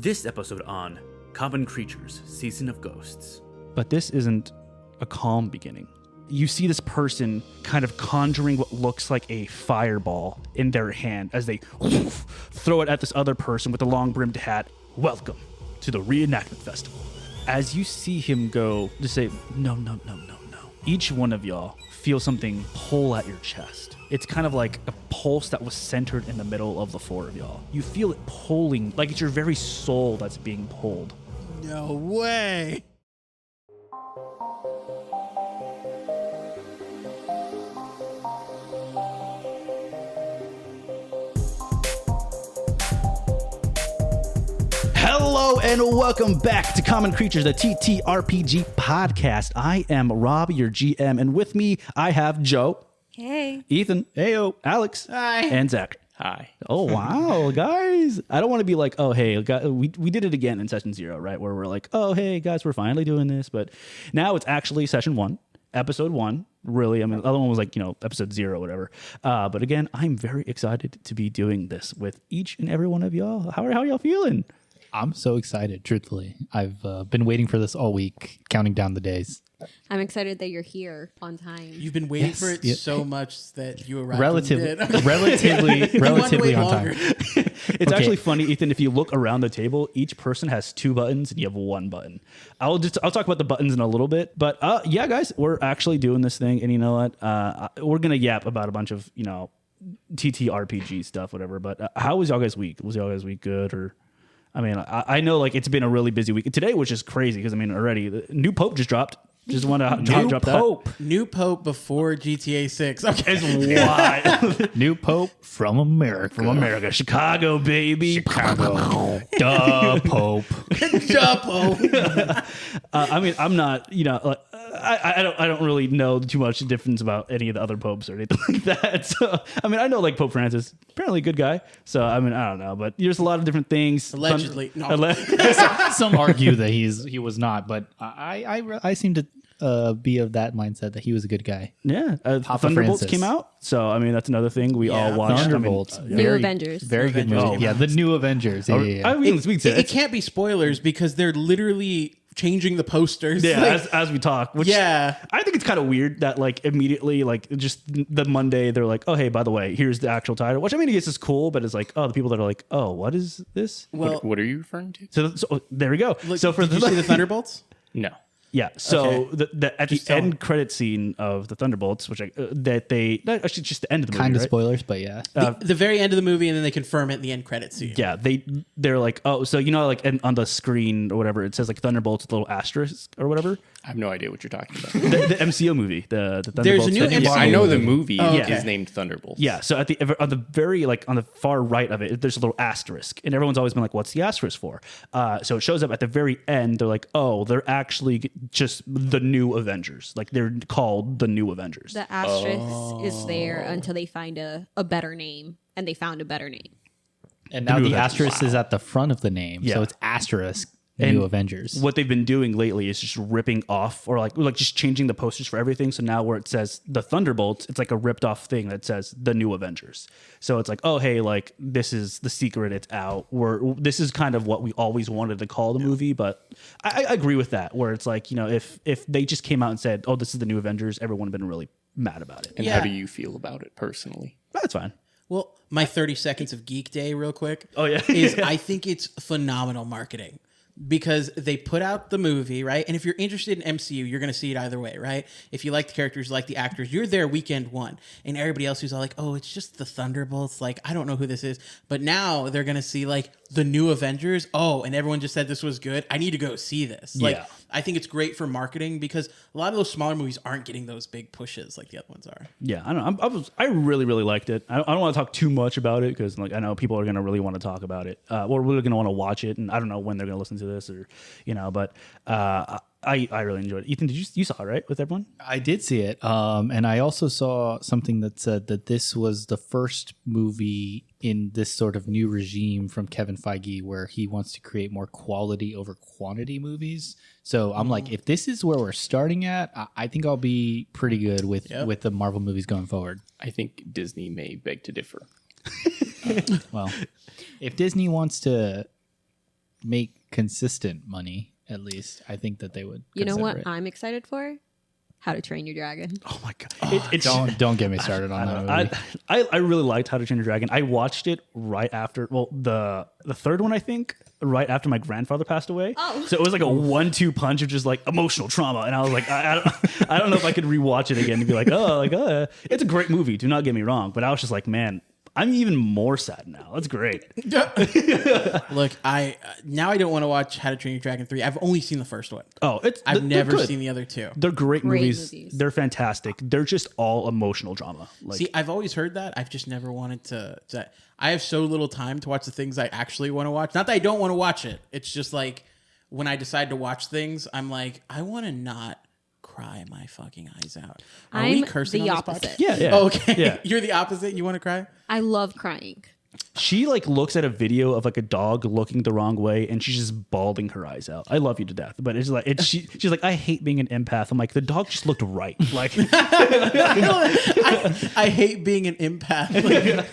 This episode on Common Creatures, Season of Ghosts. But this isn't a calm beginning. You see this person kind of conjuring what looks like a fireball in their hand as they throw it at this other person with a long-brimmed hat. Welcome to the Reenactment Festival. As you see him go, just say, no. Each one of y'all feel something pull at your chest. It's kind of like a pulse that was centered in the middle of the four of y'all. You feel it pulling, like it's your very soul that's being pulled. No way. Hello and welcome back to Common Creatures, the TTRPG podcast. I am Rob, your GM, and with me I have Joe. Hey. Ethan. Heyo. Alex. Hi. And Zach. Hi. Oh, wow, guys. I don't want to be like, oh, hey, we did it again in session 0, right? Where we're like, oh, hey, guys, we're finally doing this. But now it's actually session 1, episode 1. Really, I mean, the other one was like, episode 0 or whatever. But again, I'm very excited to be doing this with each and every one of y'all. How are y'all feeling? I'm so excited, truthfully. I've been waiting for this all week, counting down the days. I'm excited that you're here on time. You've been waiting for it so much that you arrived. Relatively Wait on longer. time. It's actually funny, Ethan, if you look around the table, each person has 2 buttons and you have 1 button. I'll talk about the buttons in a little bit, but yeah, guys, we're actually doing this thing, and you know what? We're going to yap about a bunch of, TTRPG stuff, whatever, but how was y'all guys' week? Was y'all guys' week good? Or I mean, I know like it's been a really busy week. Today was just crazy because, I mean, already the new Pope just dropped. Just want to drop that. New Pope before GTA 6. Okay. It's wild. New Pope from America. From America. Chicago, baby. Chicago. Duh, Pope. Duh, Pope. I mean, I'm not, I don't really know too much difference about any of the other popes or anything like that. So, I mean, I know like Pope Francis, apparently a good guy. So, I mean, I don't know, but there's a lot of different things. Allegedly. Some argue that he was not, but I seem to be of that mindset that he was a good guy. Yeah. Papa Thunderbolts Francis came out. So, I mean, that's another thing we all watched. Thunderbolts. New Avengers. Very good movie. Oh, Yeah, the new Avengers. Yeah. I mean, It can't be spoilers because they're literally changing the posters. yeah, Like, as we talk. Which yeah. I think it's kind of weird that like immediately, like just the Monday, they're like, oh, hey, by the way, here's the actual title. Which I mean, I guess is cool, but it's like, oh, the people that are like, oh, what is this? Well, What are you referring to? So there we go. look, So for did you see the Thunderbolts? No. Yeah, so Okay. at Just the tell end credit scene of the Thunderbolts, which actually just the end of the movie, Kind of right? spoilers, but yeah. The very end of the movie, and then they confirm it in the end credit scene. Yeah, they're like, oh, so like on the screen or whatever, it says like Thunderbolts with a little asterisk or whatever. I have no idea what you're talking about. The MCU movie, the Thunderbolts. There's a new Thunderbolts. MCU I know the movie okay. is named Thunderbolts. Yeah, so on the very like on the far right of it, there's a little asterisk, and everyone's always been like, "What's the asterisk for?" So it shows up at the very end. They're like, "Oh, they're actually just the new Avengers. Like they're called the new Avengers." The asterisk is there until they find a better name, and they found a better name. And now new the Avengers. asterisk is at the front of the name, Yeah. so it's asterisk And New Avengers. What they've been doing lately is just ripping off, or like just changing the posters for everything. So now where it says the Thunderbolts, it's like a ripped off thing that says the new Avengers. So it's like, oh hey, like this is the secret. It's out. This is kind of what we always wanted to call the movie. But I agree with that. Where it's like, if they just came out and said, oh, this is the new Avengers, everyone would have been really mad about it. And Yeah. how do you feel about it personally? That's fine. Well, my 30 seconds of geek day real quick. Oh, yeah. is I think it's phenomenal marketing. Because they put out the movie, right? And if you're interested in MCU, you're going to see it either way, right? If you like the characters, you like the actors, you're there weekend 1. And everybody else who's all like, oh, it's just the Thunderbolts. Like, I don't know who this is. But now they're going to see, like, the new Avengers. Oh, and everyone just said this was good. I need to go see this. Like, Yeah. I think it's great for marketing because a lot of those smaller movies aren't getting those big pushes like the other ones are. Yeah, I don't know. I really, really liked it. I don't want to talk too much about it because like I know people are going to really want to talk about it. Or really going to want to watch it, and I don't know when they're going to listen to this or but I really enjoyed it. Ethan, you saw it, right, with everyone? I did see it. And I also saw something that said that this was the first movie in this sort of new regime from Kevin Feige where he wants to create more quality over quantity movies. So I'm like, if this is where we're starting at, I think I'll be pretty good with the Marvel movies going forward. I think Disney may beg to differ. Well, if Disney wants to make consistent money, at least, I think that they would. You know what consider it. I'm excited for? How to Train Your Dragon. Oh my god! Don't get me started on that movie. I really liked How to Train Your Dragon. I watched it right after, the third one, I think, right after my grandfather passed away. Oh. So it was like a 1-2 punch of just like emotional trauma, and I was like, I don't know if I could rewatch it again and be like, it's a great movie. Do not get me wrong, but I was just like, man, I'm even more sad now. That's great. Look, now I don't want to watch How to Train Your Dragon 3. I've only seen the first one. Oh, I've never good. seen the other two. They're great movies. movies. They're fantastic. They're just all emotional drama. Like, See, I've always heard that. I've just never wanted to. I have so little time to watch the things I actually want to watch. Not that I don't want to watch it. It's just like when I decide to watch things, I'm like, I want to not cry my fucking eyes out. Are we I'm cursing the on this opposite. podcast? yeah. Oh, okay. Yeah. You're the opposite. You want to cry? I love crying. She like looks at a video of like a dog looking the wrong way and she's just bawling her eyes out. I love you to death, but it's like she's like, I hate being an empath. I'm like, the dog just looked right. Like, I hate being an empath.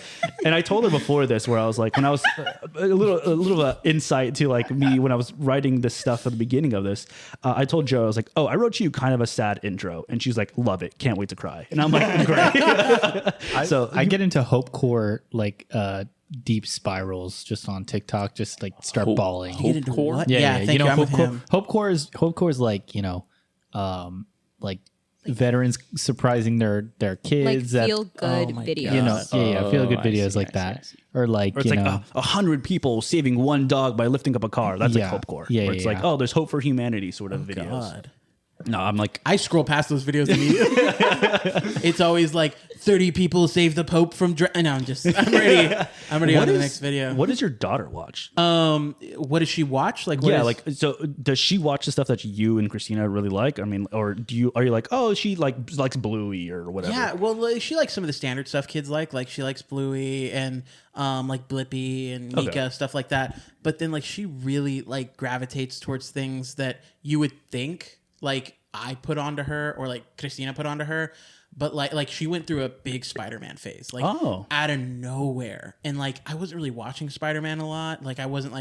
and I told her before this, where I was like, when I was a little insight to like me when I was writing this stuff at the beginning of this, I told Joe, I was like, oh, I wrote you kind of a sad intro, and she's like, love it, can't wait to cry, and I'm like, great. So I get into hopecore like deep spirals just on TikTok, just like start bawling. Hopecore? Yeah. Thank you. I'm with him. Hopecore is like, like veterans surprising their Like kids feel good my videos. God. feel good I videos see, like I that, see. or like Or it's like 100 people saving one dog by lifting up a car. That's Yeah. like hopecore. Yeah, Where it's yeah, like, yeah. oh, there's hope for humanity sort of videos. God. No, I'm like, I scroll past those videos immediately. It's always like 30 people save the Pope from. No, I'm ready. I'm ready on to the next video. what does your daughter watch? What does she watch? Like, what Yeah, is- like, so does she watch the stuff that you and Christina really like? I mean, or are you like, oh, she likes Bluey or whatever? Yeah, well, like, she likes some of the standard stuff kids like. Like, she likes Bluey and like Blippi and Mika, Okay. stuff like that. But then, like, she really like gravitates towards things that you would think like I put onto her or like Christina put onto her. But like she went through a big Spider-Man phase, like out of nowhere, and like I wasn't really watching Spider-Man a lot. Like it wasn't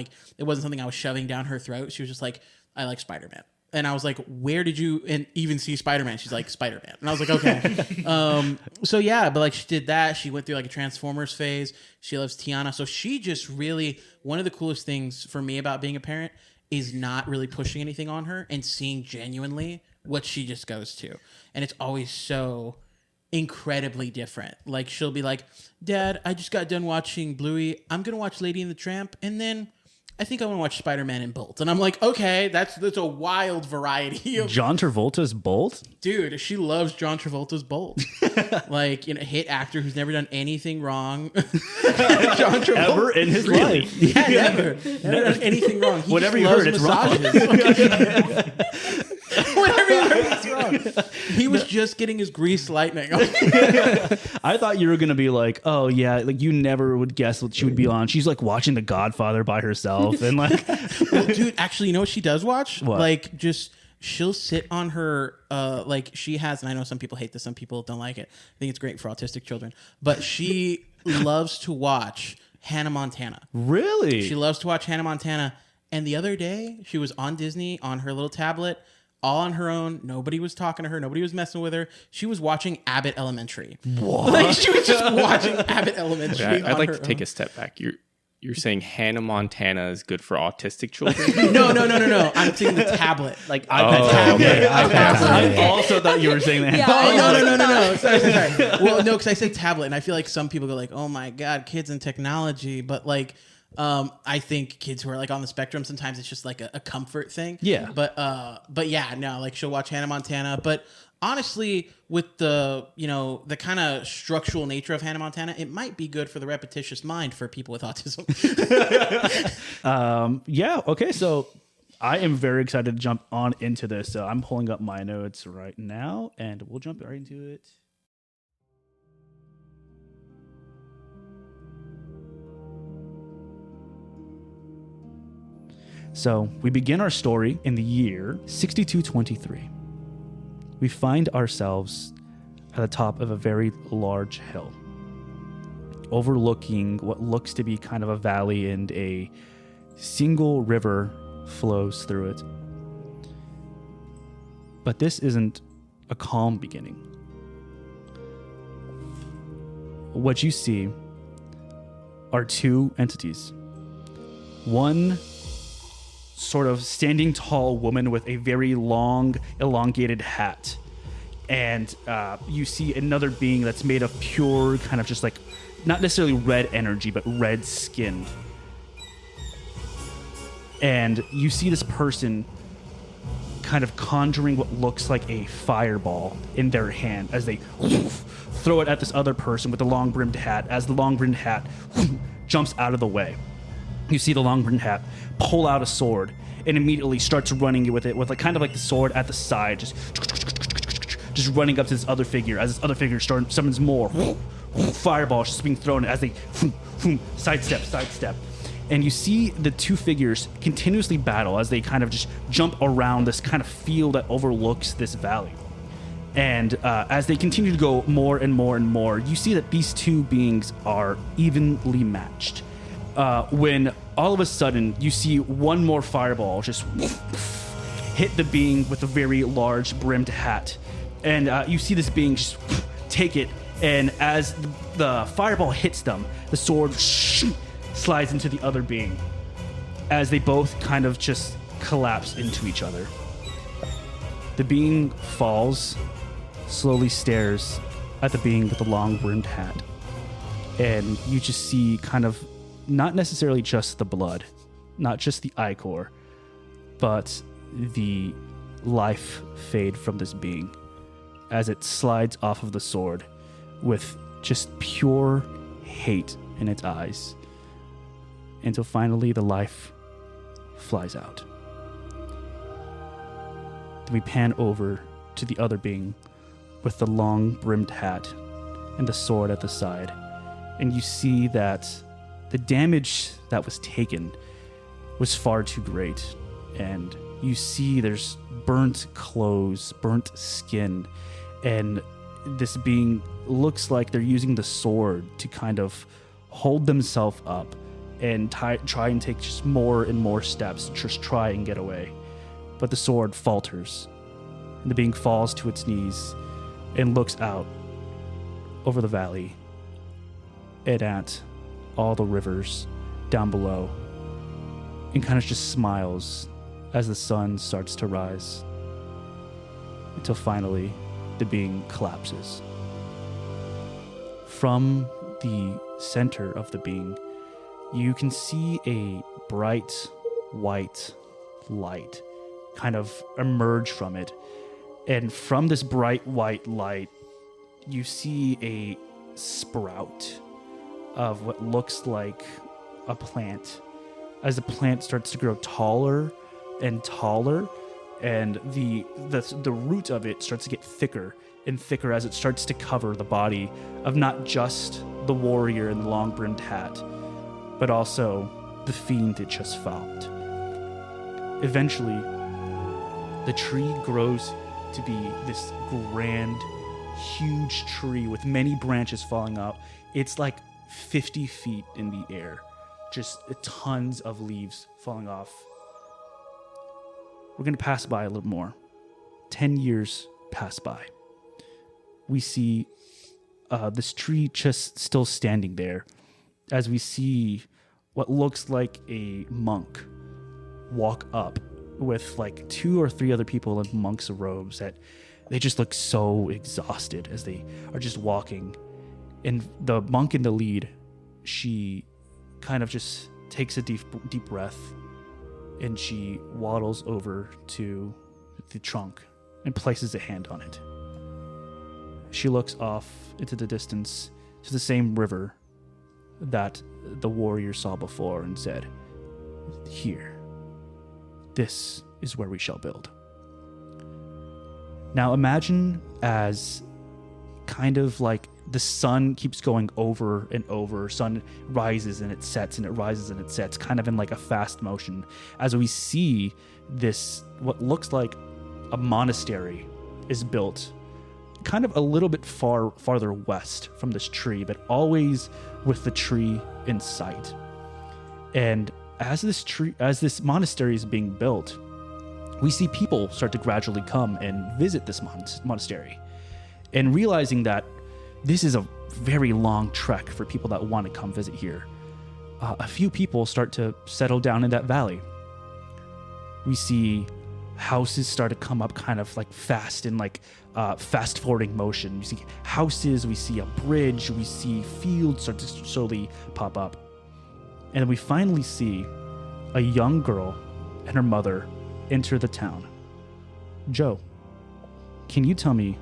something I was shoving down her throat. She was just like, I like Spider-Man. And I was like, where did you even see Spider-Man? She's like, Spider-Man. And I was like, okay. So yeah, but like she did that. She went through like a Transformers phase. She loves Tiana. So she just really, one of the coolest things for me about being a parent is not really pushing anything on her and seeing genuinely what she just goes to. And it's always so incredibly different. Like she'll be like, Dad, I just got done watching Bluey. I'm going to watch Lady and the Tramp. And then I think I want to watch Spider-Man and Bolt. And I'm like, okay, that's a wild variety of John Travolta's Bolt? dude. She loves John Travolta's Bolt. Like, hit actor who's never done anything wrong. John Travolta. Ever in his life. Yeah, never done anything wrong. He Whatever just you loves heard, it's wrong. massages. Whatever you heard, it's wrong. He was just getting his greased lightning. I thought you were going to be like, oh, yeah, like you never would guess what she would be on. She's like watching The Godfather by herself. And like, Well, dude, actually, you know what she does watch? What? Like, just she'll sit on her, like she has, and I know some people hate this, some people don't like it. I think it's great for autistic children, but she loves to watch Hannah Montana. really? She loves to watch Hannah Montana. And the other day, she was on Disney on her little tablet, all on her own. Nobody was talking to her. Nobody was messing with her. She was watching Abbott Elementary. What? Like, she was just watching Abbott Elementary. I'd like on to her take own. a step back. You're saying Hannah Montana is good for autistic children? No. I'm saying the tablet. Like, iPad tablet. okay. I also thought you were saying that. Yeah, Oh, no. Sorry. Well, no, because I said tablet, and I feel like some people go like, oh my God, kids and technology. But like, I think kids who are like on the spectrum, sometimes it's just like a comfort thing. Yeah. But yeah, no, like she'll watch Hannah Montana. But honestly, with the, the kind of structural nature of Hannah Montana, it might be good for the repetitious mind for people with autism. Yeah. Okay. So I am very excited to jump on into this. So I'm pulling up my notes right now and we'll jump right into it. So we begin our story in the year 6223. We find ourselves at the top of a very large hill, overlooking what looks to be kind of a valley and a single river flows through it. But this isn't a calm beginning. What you see are two entities. One sort of standing tall woman with a very long, elongated hat. And you see another being that's made of pure, kind of just like, not necessarily red energy, but red skin. And you see this person kind of conjuring what looks like a fireball in their hand as they throw it at this other person with the long-brimmed hat, as the long-brimmed hat jumps out of the way. You see the long-brimmed hat pull out a sword and immediately starts running with it, with like kind of like the sword at the side, just running up to this other figure. As this other figure summons more fireballs just being thrown as they sidestep. And you see the two figures continuously battle as they kind of just jump around this kind of field that overlooks this valley. And as they continue to go more and more and more, you see that these two beings are evenly matched. When all of a sudden you see one more fireball just hit the being with a very large brimmed hat. And you see this being just take it, and as the fireball hits them, the sword slides into the other being as they both kind of just collapse into each other. The being falls, slowly stares at the being with the long-brimmed hat, and you just see kind of not necessarily just the blood, not just the ichor, but the life fade from this being as it slides off of the sword with just pure hate in its eyes, until finally the life flies out. Then we pan over to the other being with the long-brimmed hat and the sword at the side, and you see that the damage that was taken was far too great, and you see there's burnt clothes, burnt skin, and this being looks like they're using the sword to kind of hold themselves up and try and take just more and more steps to just try and get away. But the sword falters, and the being falls to its knees and looks out over the valley and at all the rivers down below, and kind of just smiles as the sun starts to rise, until finally the being collapses. From the center of the being, you can see a bright white light kind of emerge from it. And from this bright white light, you see a sprout of what looks like a plant. As the plant starts to grow taller and taller, and the root of it starts to get thicker and thicker as it starts to cover the body of not just the warrior in the long-brimmed hat, but also the fiend it just fought. Eventually, the tree grows to be this grand, huge tree with many branches falling out. It's like 50 feet in the air, just tons of leaves falling off. We're going to pass by a little more. 10 years pass by. We see this tree just still standing there as we see what looks like a monk walk up with like 2 or 3 other people in monks' robes that they just look so exhausted as they are just walking. And the monk in the lead, she kind of just takes a deep breath, and she waddles over to the trunk and places a hand on it. She looks off into the distance to the same river that the warrior saw before and said, "Here, this is where we shall build." Now imagine as kind of like the sun keeps going over and over. Sun rises and it sets and it rises and it sets, kind of in like a fast motion, as we see this, what looks like a monastery is built kind of a little bit farther west from this tree, but always with the tree in sight. And as this monastery is being built, we see people start to gradually come and visit this monastery, and realizing that this is a very long trek for people that want to come visit here. A few people start to settle down in that valley. We see houses start to come up kind of like fast in like fast forwarding motion. We see houses, we see a bridge, we see fields start to slowly pop up. And then we finally see a young girl and her mother enter the town. Joe, can you tell me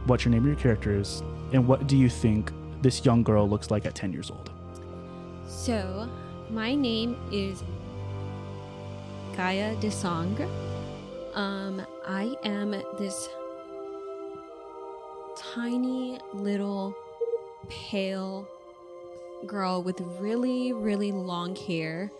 what your name of your character is, and what do you think this young girl looks like at 10 years old? So, my name is Gaia Desong. I am this tiny little pale girl with really, really long hair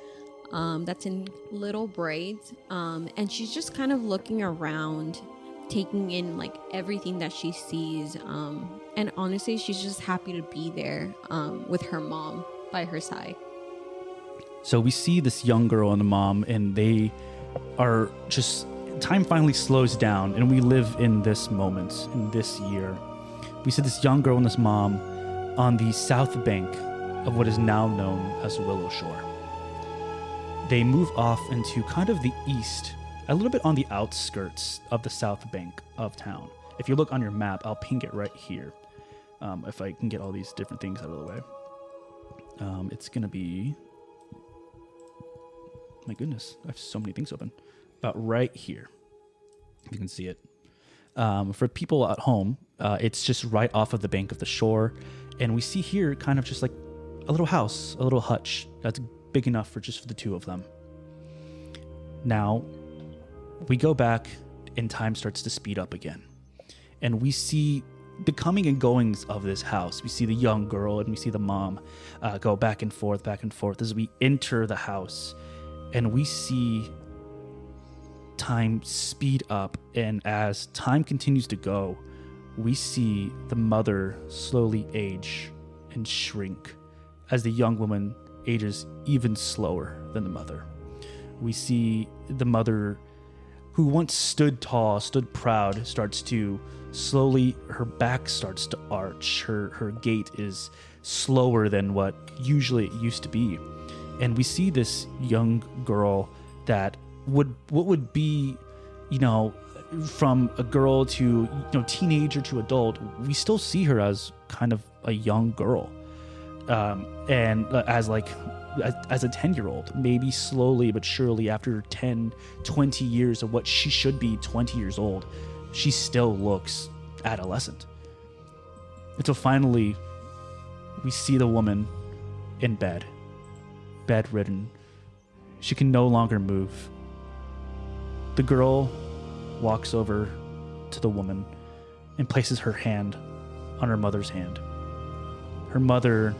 that's in little braids. And she's just kind of looking around, taking in like everything that she sees. And honestly, she's just happy to be there with her mom by her side. So we see this young girl and the mom, and they are just, time finally slows down, and we live in this moment, in this year. We see this young girl and this mom on the south bank of what is now known as Willowshore. They move off into kind of the east, a little bit on the outskirts of the south bank of town. If you look on your map, I'll ping it right here. If I can get all these different things out of the way. It's going to be... My goodness, I have so many things open. About right here. You can see it. For people at home, it's just right off of the bank of the shore. And we see here kind of just like a little house, a little hutch that's big enough for just the two of them. Now, we go back and time starts to speed up again. And we see the coming and goings of this house. We see the young girl and we see the mom go back and forth as we enter the house. And we see time speed up, and as time continues to go, we see the mother slowly age and shrink as the young woman ages even slower than the mother. We see the mother, who once stood tall, stood proud, starts to slowly, her back starts to arch. Her gait is slower than what usually it used to be. And we see this young girl that what would be, from a girl to, teenager to adult, we still see her as kind of a young girl. And as a 10-year-old, maybe slowly but surely after 10, 20 years of what she should be 20 years old, she still looks adolescent. And so finally, we see the woman in bed. Bedridden. She can no longer move. The girl walks over to the woman and places her hand on her mother's hand. Her mother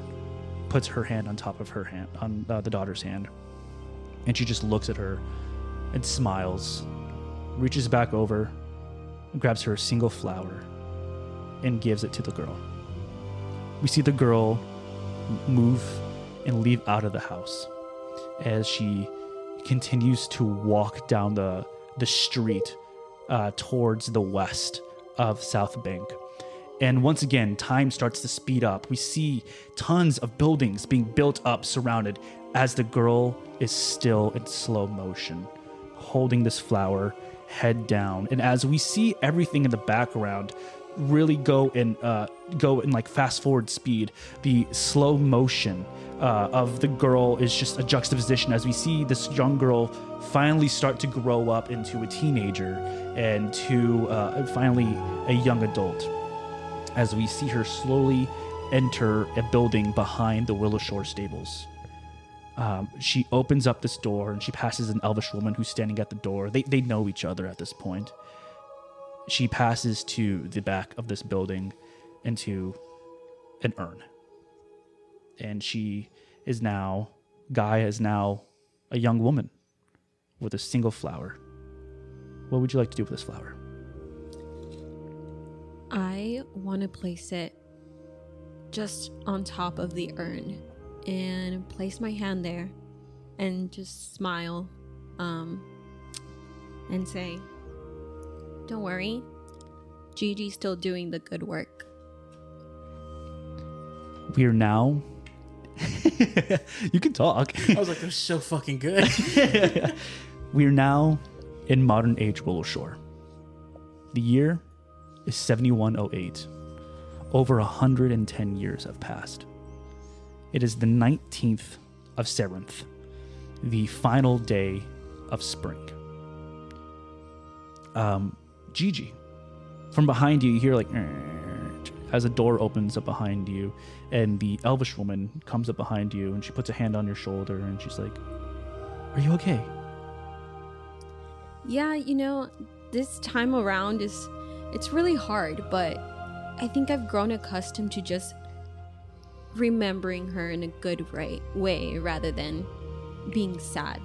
puts her hand on top of her hand, on the daughter's hand, and she just looks at her and smiles, reaches back over, and grabs her a single flower and gives it to the girl. We see the girl move and leave out of the house as she continues to walk down the street towards the west of South Bank. And once again, time starts to speed up. We see tons of buildings being built up, surrounded, as the girl is still in slow motion, holding this flower, head down. And as we see everything in the background really go in like fast forward speed, the slow motion of the girl is just a juxtaposition as we see this young girl finally start to grow up into a teenager and to finally a young adult, as we see her slowly enter a building behind the Willowshore stables. She opens up this door and she passes an elvish woman who's standing at the door. They know each other at this point. She passes to the back of this building into an urn. And Gaia is now a young woman with a single flower. What would you like to do with this flower? I want to place it just on top of the urn and place my hand there and just smile and say, "Don't worry, Gigi's still doing the good work." We are now. You can talk. I was like, they're so fucking good. We are now in modern age Willowshore. The year is 7108. Over 110 years have passed. It is the 19th of Serenth, the final day of spring. Gigi, from behind you, you hear like as a door opens up behind you, and the elvish woman comes up behind you, and she puts a hand on your shoulder, and she's like, "Are you okay?" Yeah, this time around it's really hard, but I think I've grown accustomed to just remembering her in a good way rather than being sad.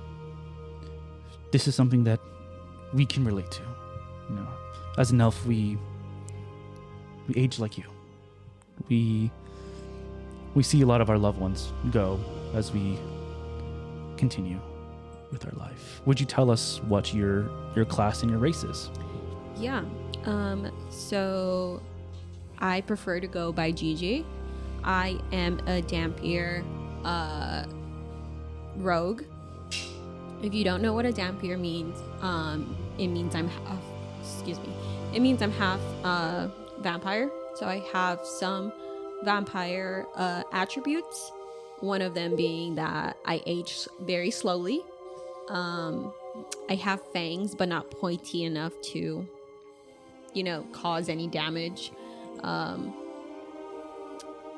This is something that we can relate to. As an elf, we age like you. We see a lot of our loved ones go as we continue with our life. Would you tell us what your class and your race is? Yeah. So I prefer to go by Gigi. I am a Dampier rogue. If you don't know what a Dampier means, it means I'm half vampire. So I have some vampire attributes. One of them being that I age very slowly. I have fangs, but not pointy enough to, cause any damage.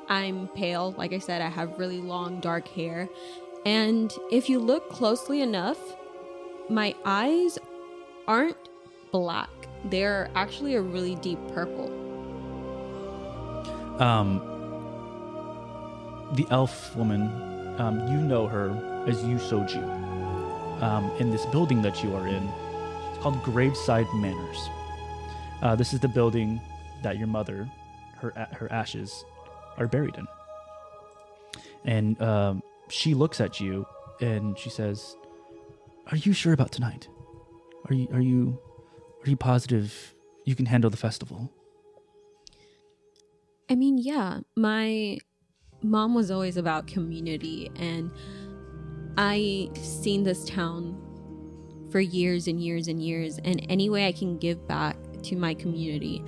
I'm pale. Like I said, I have really long, dark hair. And if you look closely enough, my eyes aren't black. They're actually a really deep purple. The elf woman, you know her as Yu Soju. In this building that you are in, it's called Graveside Manors. This is the building that your mother, her ashes, are buried in. And she looks at you and she says, "Are you sure about tonight? Are you positive you can handle the festival?" I mean, yeah, my mom was always about community, and I seen this town for years and years and years, and any way I can give back to my community,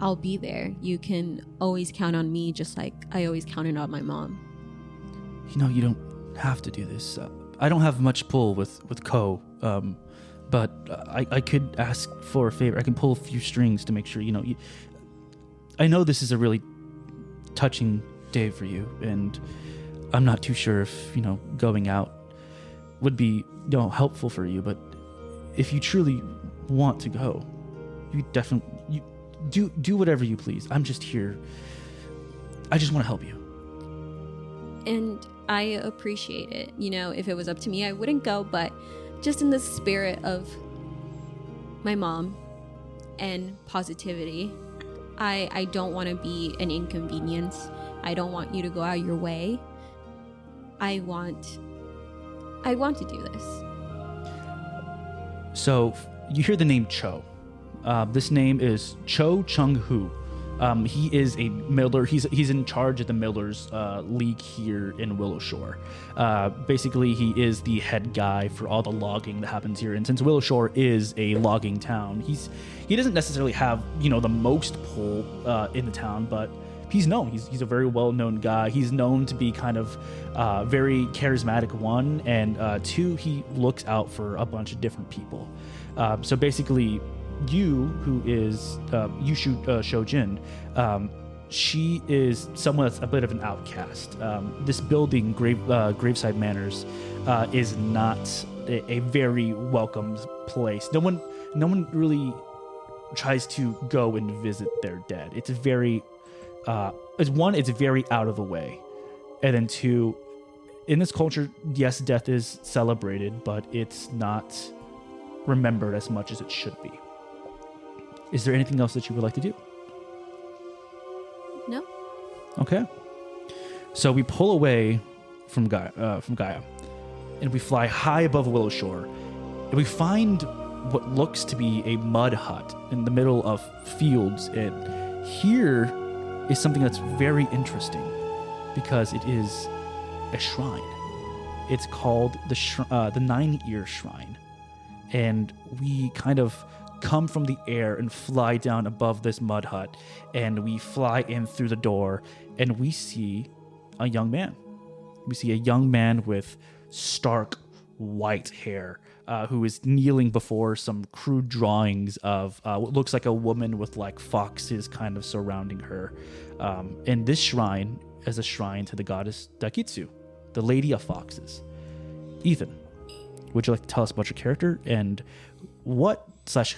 I'll be there. You can always count on me, just like I always counted on my mom. You don't have to do this. I don't have much pull with Ko, but I could ask for a favor. I can pull a few strings to make sure, I know this is a really touching day for you, and I'm not too sure if, going out would be, helpful for you, but if you truly want to go, you definitely do whatever you please. I'm just here. I just want to help you. And I appreciate it. If it was up to me, I wouldn't go, but just in the spirit of my mom and positivity, I don't want to be an inconvenience. I don't want you to go out your way. I want to do this. So you hear the name Cho. This name is Cho Chung-Hu. He is a miller. He's in charge of the Millers League here in Willowshore. Basically, he is the head guy for all the logging that happens here. And since Willowshore is a logging town, he doesn't necessarily have the most pull in the town, but he's known. He's a very well-known guy. He's known to be kind of very charismatic, one, and two, he looks out for a bunch of different people. So basically, you, who is Yushu Shojin, she is someone that's a bit of an outcast. This building, Graveside Manors, is not a very welcomed place. No one really tries to go and visit their dead. It's very, it's very out of the way, and then two, in this culture, yes, death is celebrated, but it's not remembered as much as it should be. Is there anything else that you would like to do? No. Okay. So we pull away from Gaia. and we fly high above Willowshore, and we find what looks to be a mud hut in the middle of fields. And here is something that's very interesting because it is a shrine. It's called the 9-Ear Shrine. And we kind of come from the air and fly down above this mud hut, and we fly in through the door, and we see a young man. We see a young man with stark white hair who is kneeling before some crude drawings of what looks like a woman with like foxes kind of surrounding her. And this shrine is a shrine to the goddess Dakitsu, the Lady of Foxes. Ethan, would you like to tell us about your character and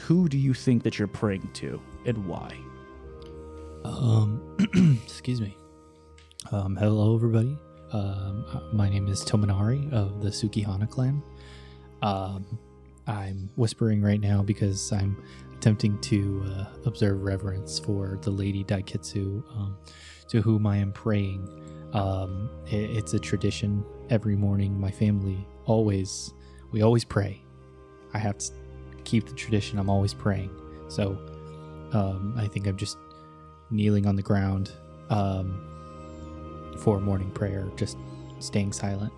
who do you think that you're praying to and why? Excuse me. Hello, everybody. My name is Tominari of the Sukihana clan. I'm whispering right now because I'm attempting to observe reverence for the Lady Daiketsu, to whom I am praying. It's a tradition. Every morning, my family we always pray. I have to keep the tradition. I'm always praying. So I think I'm just kneeling on the ground for morning prayer, just staying silent.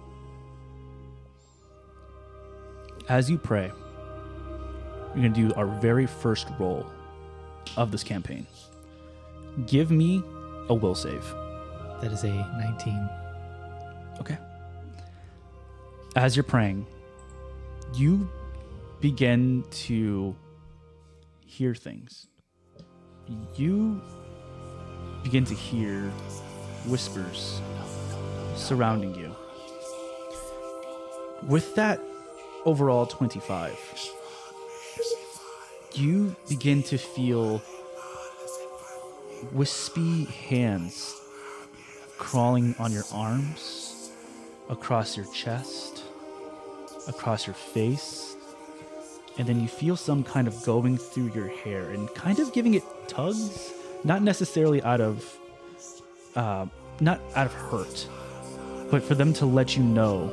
As you pray, we're going to do our very first roll of this campaign. Give me a will save. That is a 19. Okay. As you're praying, you begin to hear things. You begin to hear whispers surrounding you. With that overall 25, you begin to feel wispy hands crawling on your arms, across your chest, across your face, and then you feel some kind of going through your hair and kind of giving it tugs, not necessarily out of hurt, but for them to let you know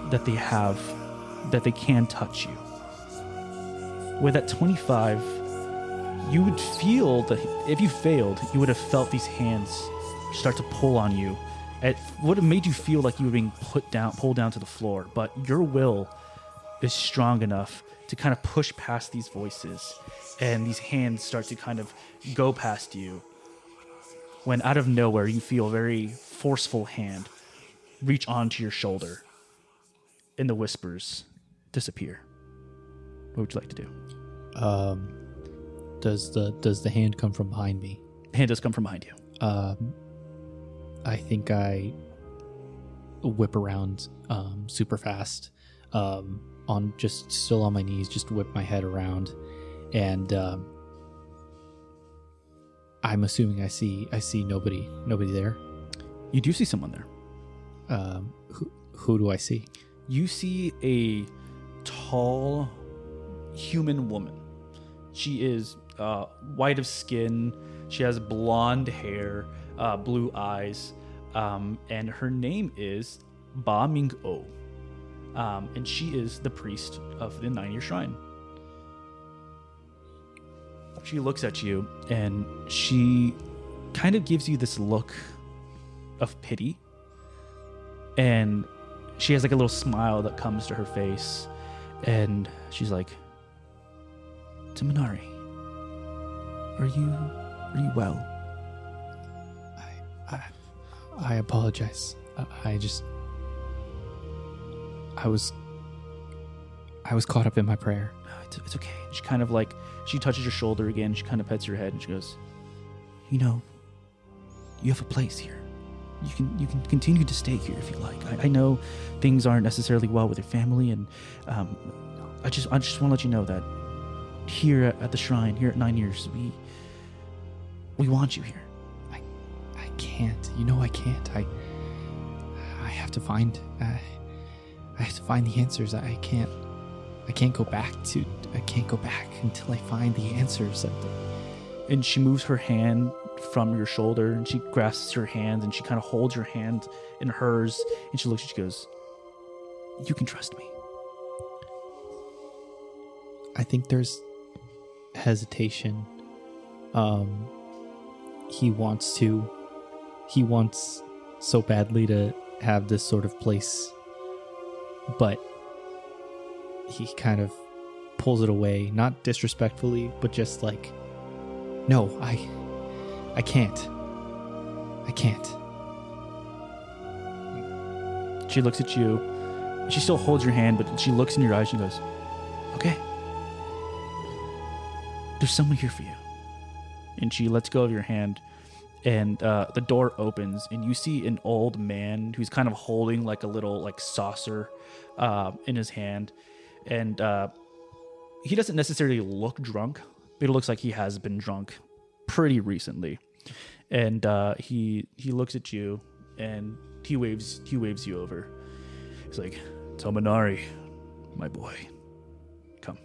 that they can touch you. With that 25, you would feel that if you failed, you would have felt these hands start to pull on you. It would have made you feel like you were being pulled down to the floor, but your will is strong enough to kind of push past these voices, and these hands start to kind of go past you. When out of nowhere, you feel a very forceful hand reach onto your shoulder, and the whispers disappear. What would you like to do? Does the hand come from behind me? The hand does come from behind you. I think I whip around super fast, on just still on my knees, just whip my head around, and I'm assuming I see nobody there. You do see someone there. Who do I see? You see a tall human woman. She is white of skin. She has blonde hair, blue eyes, and her name is Ba Ming O. And she is the priest of the 9-Ear Shrine. She looks at you and she kind of gives you this look of pity. And she has like a little smile that comes to her face. And she's like, Tamanari, are you well? I apologize. I was caught up in my prayer. It's okay. She kind of like, she touches your shoulder again. She kind of pets your head and she goes, you have a place here. You can continue to stay here if you like. I know things aren't necessarily well with your family, and I just want to let you know that here at the shrine, here at 9 Years, we want you here. I can't. I can't. I have to find. I have to find the answers. I can't go back until I find the answers. And she moves her hand from your shoulder and she grasps your hand and she kind of holds your hand in hers and she looks and she goes, You can trust me. I think there's hesitation. He wants so badly to have this sort of place, but he kind of pulls it away, not disrespectfully, but just like, no, I can't. She looks at you. She still holds your hand, but she looks in your eyes and goes, okay. There's someone here for you. And she lets go of your hand, and the door opens, and you see an old man who's kind of holding like a little like saucer in his hand. And he doesn't necessarily look drunk, but it looks like he has been drunk pretty recently. And he looks at you, and he waves you over. He's like, Tominari, my boy, come.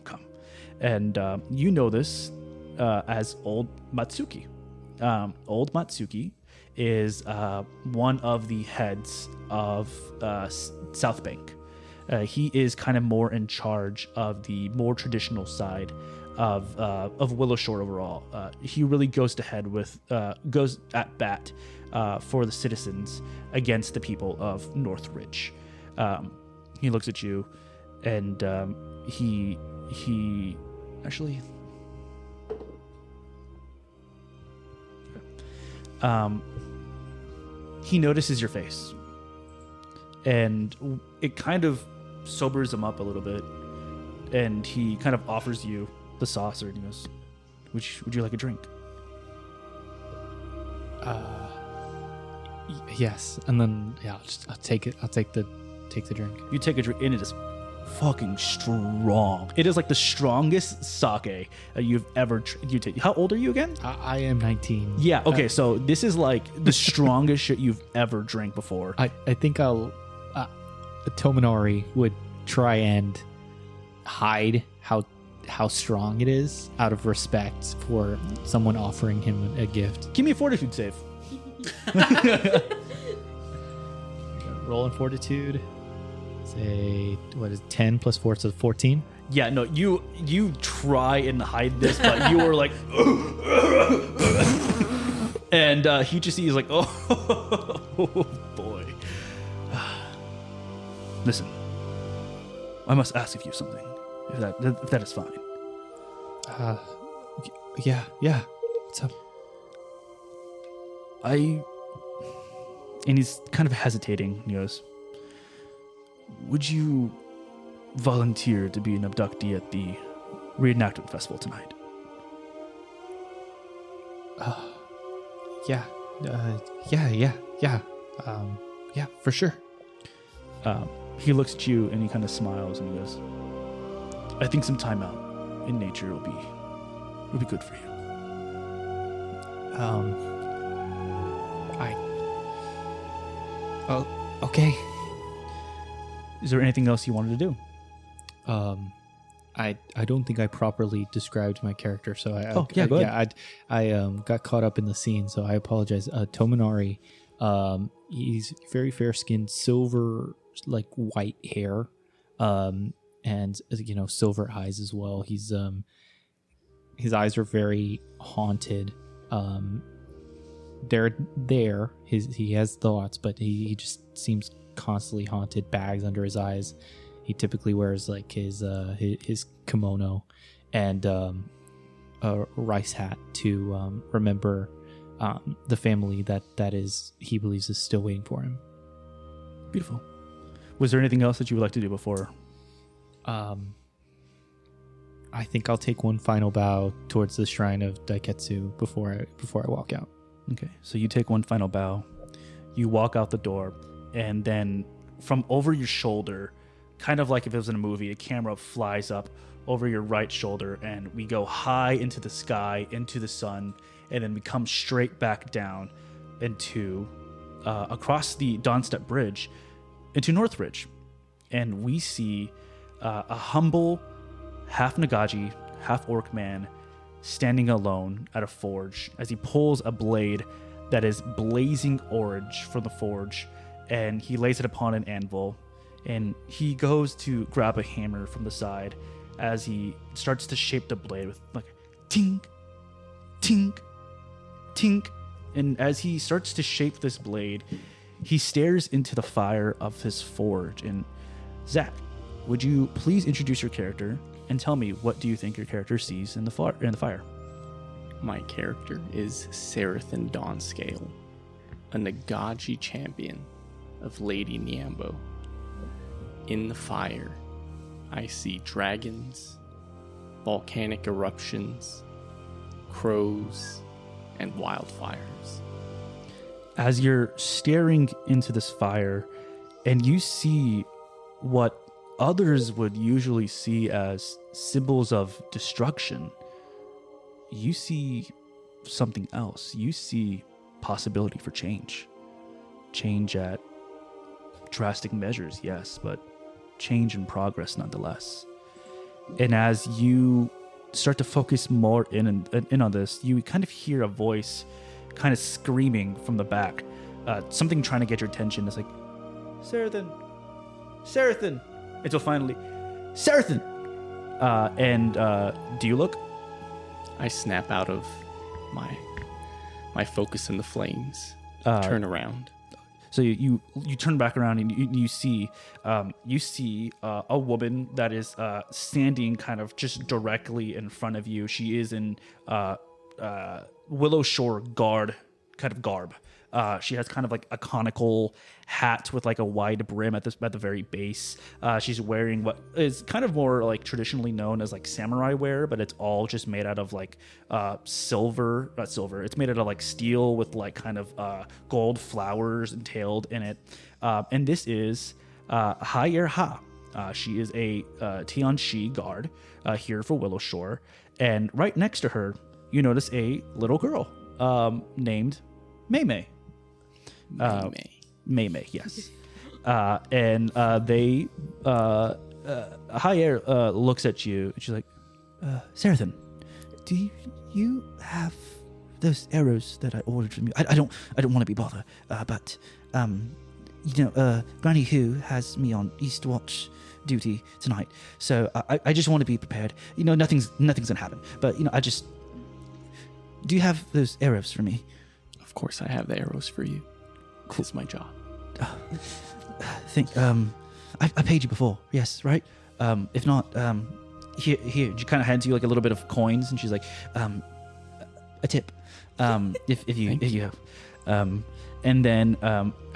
And you know this as Old Matsuki. Old Matsuki is one of the heads of South Bank. He is kind of more in charge of the more traditional side of Willowshore overall. He really goes at bat for the citizens against the people of Northridge. He looks at you, and he actually. He notices your face, and it kind of sobers him up a little bit, and he kind of offers you the saucer, and he goes, would you like a drink? Yes, and then I'll take it. I'll take the drink. You take a drink, and it is fucking strong. It is like the strongest sake you've ever How old are you again? I am 19. Yeah, okay, so this is like the strongest shit you've ever drank before. I think Tominari would try and hide how strong it is out of respect for someone offering him a gift. Give me a fortitude save. Roll in fortitude. Say, what is 10 plus 4, so 14? Yeah, no, you try and hide this, but you were like, and he just sees like, oh boy. Listen, I must ask of you something, if that is fine. Yeah. What's up? And he's kind of hesitating. He goes, would you volunteer to be an abductee at the Reenactment Festival tonight? Yeah, for sure. He looks at you and he kind of smiles and he goes, I think some time out in nature will be good for you. Okay. Is there anything else you wanted to do? I don't think I properly described my character, so go ahead. I got caught up in the scene, so I apologize. Tominari, he's very fair skinned, silver like white hair, and silver eyes as well. He's his eyes are very haunted. They're there. He has thoughts, but he just seems constantly haunted. Bags under his eyes. He typically wears like his kimono and a rice hat to remember the family that is he believes is still waiting for him. Beautiful. Was there anything else that you would like to do before? I think I'll take one final bow towards the shrine of Daiketsu before I walk out. Okay, so you take one final bow. You walk out the door, and then from over your shoulder, kind of like if it was in a movie, a camera flies up over your right shoulder, and we go high into the sky, into the sun, and then we come straight back down into across the Dawnstep Bridge into Northridge, and we see a humble half Nagaji, half orc man standing alone at a forge as he pulls a blade that is blazing orange from the forge, and he lays it upon an anvil, and he goes to grab a hammer from the side as he starts to shape the blade with like tink, tink, tink. And as he starts to shape this blade, he stares into the fire of his forge. And Zach, would you please introduce your character and tell me what do you think your character sees in the fire? My character is Sarathan Dawnscale, a Nagaji champion of Lady Niambo. In the fire, I see dragons, volcanic eruptions, crows, and wildfires. As you're staring into this fire and you see what others would usually see as symbols of destruction, you see something else. You see possibility for change. Change at drastic measures, yes, but change in progress nonetheless. And as you start to focus more in on this, you kind of hear a voice kind of screaming from the back. Something trying to get your attention. It's like, Sarathan! Sarathan! Until finally, Sarathan! Do you look? I snap out of my focus in the flames. Turn around. So you turn back around and you see a woman that is standing kind of just directly in front of you. She is in Willowshore garb. She has kind of like a conical hat with like a wide brim at the very base. She's wearing what is kind of more like traditionally known as like samurai wear, but it's all just made out of like not silver. It's made out of like steel with like kind of gold flowers entailed in it. And this is Haier Ha. She is a Tianxi guard here for Willowshore. And right next to her, you notice a little girl named Mei Mei. Mei, yes. Haier looks at you and she's like, Sarathan, do you have those arrows that I ordered from you? I don't want to be bothered, but Granny Hu has me on East Watch duty tonight, so I just want to be prepared. Nothing's gonna happen, but do you have those arrows for me? Of course I have the arrows for you. Cool. It's my job. I paid you before, yes, right? If not, here, she kind of hands you like a little bit of coins, and she's like, a tip, if you have. And then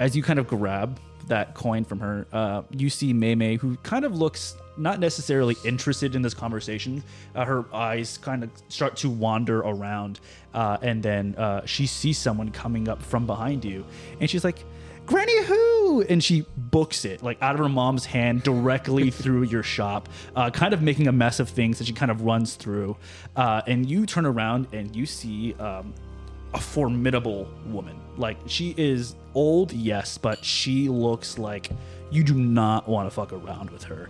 as you kind of grab that coin from her, you see Mei Mei, who kind of looks not necessarily interested in this conversation. Her eyes kind of start to wander around, and then she sees someone coming up from behind you, and she's like, Granny Who! And she books it like out of her mom's hand directly through your shop, kind of making a mess of things that she kind of runs through. And you turn around and you see a formidable woman. Like, she is old, yes, but she looks like you do not want to fuck around with her.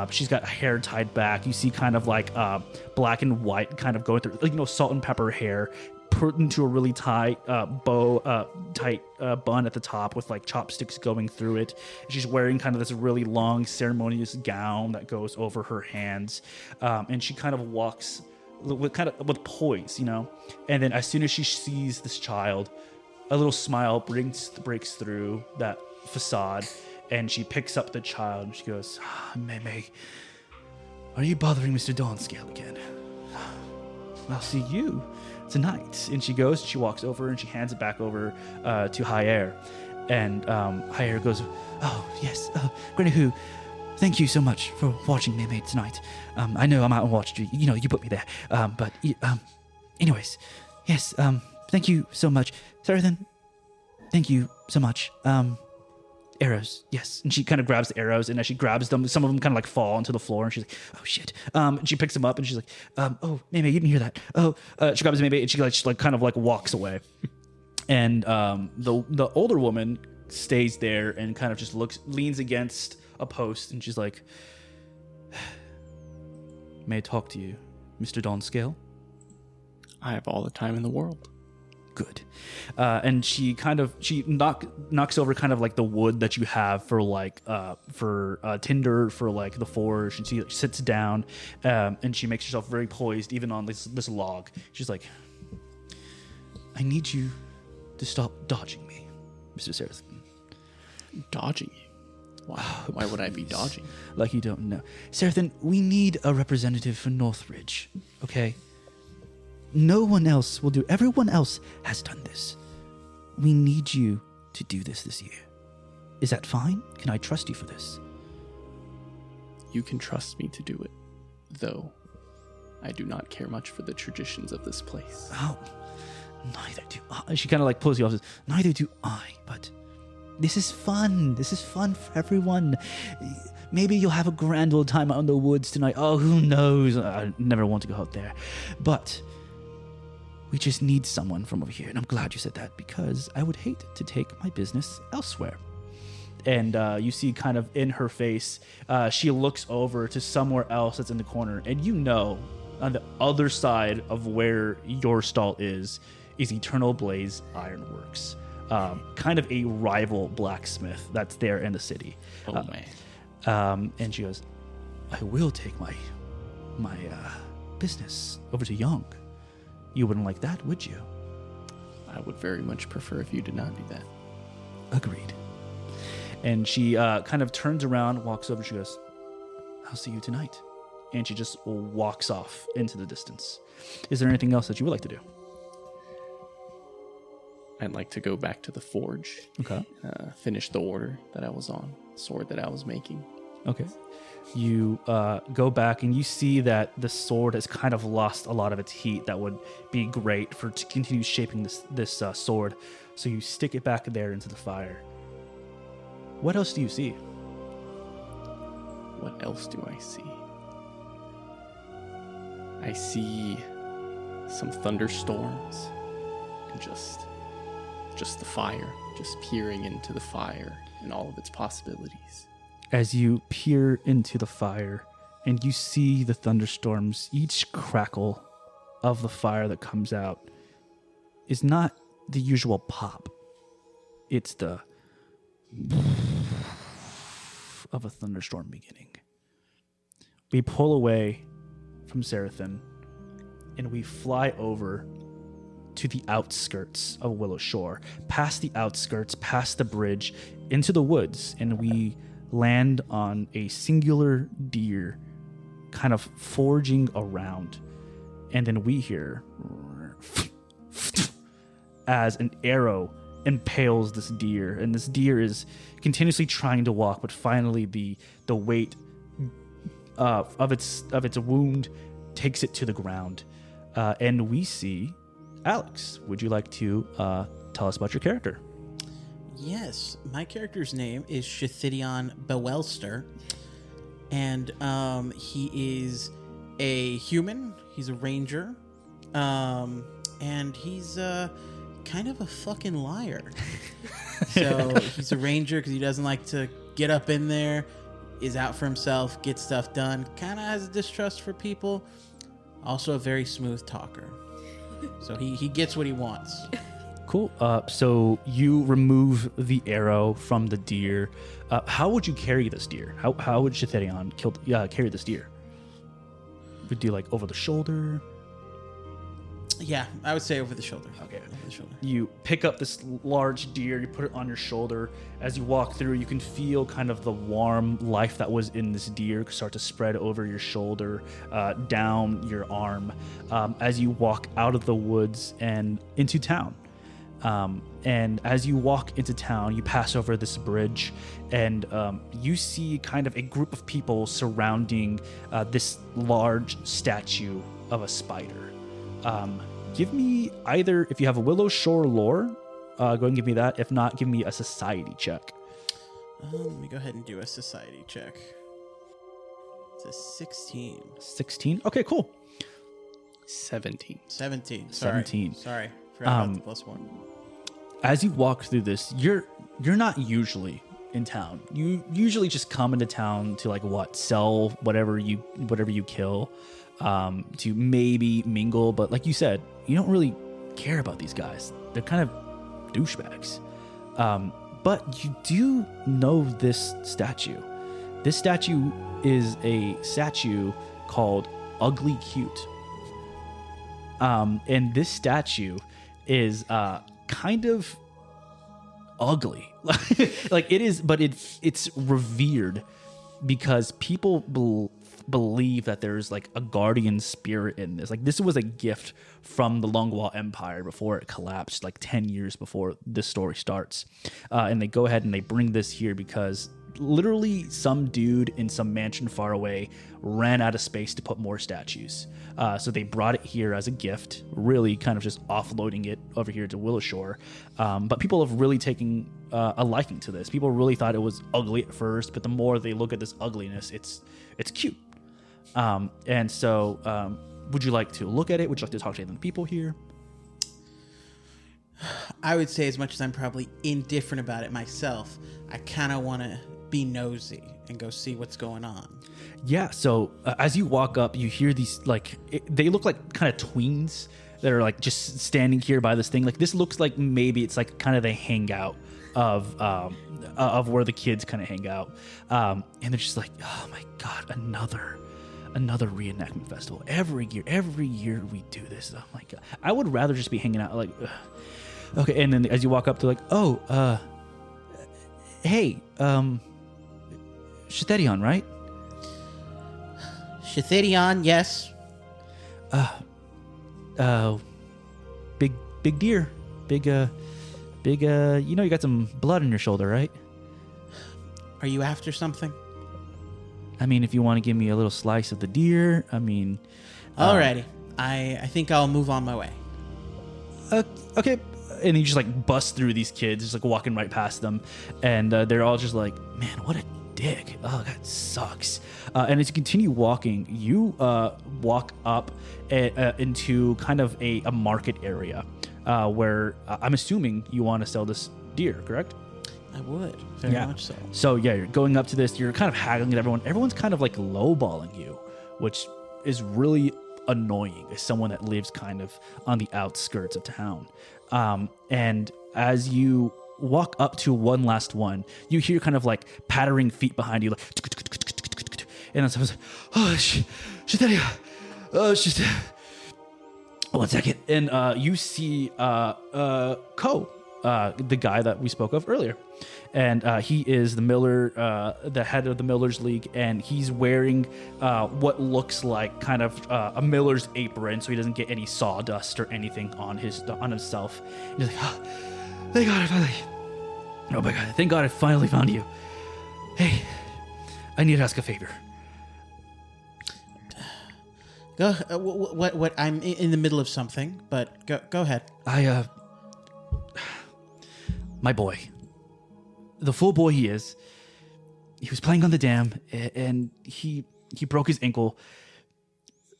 She's got hair tied back. You see kind of like black and white kind of going through, like, salt and pepper hair put into a really tight bun at the top with like chopsticks going through it. She's wearing kind of this really long ceremonious gown that goes over her hands, and she kind of walks with poise, And then as soon as she sees this child, a little smile breaks through that facade, and she picks up the child and she goes, Mei Mei, are you bothering Mr. Dawnscale again? I'll see you tonight. And she goes, she walks over and she hands it back over to Haier. And Haier goes, oh, yes, Granny Hu, thank you so much for watching Mei Mei tonight. I know I'm out and watched you. You put me there. But anyways, yes, thank you so much. Sarathan, thank you so much. Arrows, yes. And she kind of grabs the arrows, and as she grabs them, some of them kind of like fall onto the floor, and she's like, oh shit. And she picks them up and she's like, oh, Mei Mei, you didn't hear that. Oh, she grabs Mei Mei and she kind of walks away. And the older woman stays there and kind of just leans against a post, and she's like, may I talk to you, Mr. Dawnscale? I have all the time in the world. good. And she knocks over kind of like the wood that you have for like tinder for like the forge, and she sits down and she makes herself very poised even on this log. She's like, I need you to stop dodging me, Mr. Seraphim. Dodging you? Why would I be dodging? Like you don't know. Seraphim, we need a representative for Northridge, okay? No one else will do. Everyone else has done this. We need you to do this year. Is that fine? Can I trust you for this? You can trust me to do it, though I do not care much for the traditions of this place. Oh, neither do I. She kind of like pulls you off and says, neither do I, but this is fun. This is fun for everyone. Maybe you'll have a grand old time out in the woods tonight. Oh, who knows? I never want to go out there. But we just need someone from over here. And I'm glad you said that, because I would hate to take my business elsewhere. And you see kind of in her face, she looks over to somewhere else that's in the corner. And you know, on the other side of where your stall is Eternal Blaze Ironworks. Kind of a rival blacksmith that's there in the city. Oh, man. And she goes, I will take my business over to Young. You wouldn't like that, would you? I would very much prefer if you did not do that. Agreed. And she kind of turns around, walks over, and she goes, I'll see you tonight. And she just walks off into the distance. Is there anything else that you would like to do? I'd like to go back to the forge. Okay. Finish the order that I was on, sword that I was making. Okay. You go back and you see that the sword has kind of lost a lot of its heat that would be great to continue shaping this sword. So you stick it back there into the fire. What else do you see? What else do I see? I see some thunderstorms and just the fire, just peering into the fire and all of its possibilities. As you peer into the fire and you see the thunderstorms, each crackle of the fire that comes out is not the usual pop. It's the of a thunderstorm beginning. We pull away from Seraphim and we fly over to the outskirts of Willowshore, past the outskirts, past the bridge, into the woods, and we land on a singular deer kind of foraging around. And then we hear as an arrow impales this deer, and this deer is continuously trying to walk, but finally the weight of its wound takes it to the ground. And we see Alex. Would you like to tell us about your character? Yes, my character's name is Shithidion Bewelster, and he is a human. He's a ranger, and he's kind of a fucking liar. So he's a ranger because he doesn't like to get up in there, is out for himself, get stuff done, kind of has a distrust for people, also a very smooth talker. So he gets what he wants. Cool. So you remove the arrow from the deer. How would you carry this deer? How would Shitherion carry this deer? Would you like over the shoulder? Yeah, I would say over the shoulder. Okay. Over the shoulder. You pick up this large deer, you put it on your shoulder. As you walk through, you can feel kind of the warm life that was in this deer start to spread over your shoulder, down your arm, as you walk out of the woods and into town. And as you walk into town, you pass over this bridge, and you see kind of a group of people surrounding this large statue of a spider. Give me either, if you have a Willowshore lore, go ahead and give me that. If not, give me a society check. Let me go ahead and do a society check. It's a 16. 16? Okay, cool. 17. 17. 17. Sorry. Forgot about the +1. As you walk through this, you're not usually in town. You usually just come into town to sell whatever you kill, to maybe mingle. But like you said, you don't really care about these guys. They're kind of douchebags. But you do know this statue. This statue is a statue called Ugly Cute. And this statue is kind of ugly. Like it is, but it's revered because people believe that there's like a guardian spirit in this. Like this was a gift from the Longwall Empire before it collapsed, like 10 years before this story starts. And they go ahead and they bring this here because literally some dude in some mansion far away ran out of space to put more statues. So they brought it here as a gift, really kind of just offloading it over here to Willowshore. But people have really taken a liking to this. People really thought it was ugly at first, but the more they look at this ugliness, it's cute. And so would you like to look at it? Would you like to talk to any of the people here? I would say, as much as I'm probably indifferent about it myself, I kind of want to be nosy and go see what's going on. Yeah, so as you walk up, you hear these, they look like kind of tweens that are like just standing here by this thing. Like this looks like maybe it's like kind of the hangout of where the kids kind of hang out. And they're just like, oh my God, another reenactment festival. Every year we do this. Oh my God. I would rather just be hanging out like, ugh. Okay. And then as you walk up, they're like, oh, hey, Shitherion, right? Shitherion, yes. Big deer. Big, you know, you got some blood on your shoulder, right? Are you after something? I mean, if you want to give me a little slice of the deer, I mean... Alrighty. I think I'll move on my way. Okay. And you just like bust through these kids, just like walking right past them. And they're all just like, man, what a dick. Oh, that sucks. And as you continue walking, you walk up into kind of a market area where I'm assuming you want to sell this deer, correct? I would. Very much so. So, yeah, you're going up to this. You're kind of haggling at everyone. Everyone's kind of like lowballing you, which is really annoying as someone that lives kind of on the outskirts of town. And as you walk up to one last one, you hear kind of like pattering feet behind you, like, and then someone's like, oh, Shitherion. Oh, shit. 1 second. And you see Ko, the guy that we spoke of earlier. And he is the miller, the head of the Millers League, and he's wearing what looks like kind of a miller's apron, so he doesn't get any sawdust or anything on himself. He's like, oh, thank God I finally... Oh my God, thank God I finally found you. Hey, I need to ask a favor. Go. What? I'm in the middle of something, but go ahead. My boy, the full boy he is, he was playing on the dam and he broke his ankle.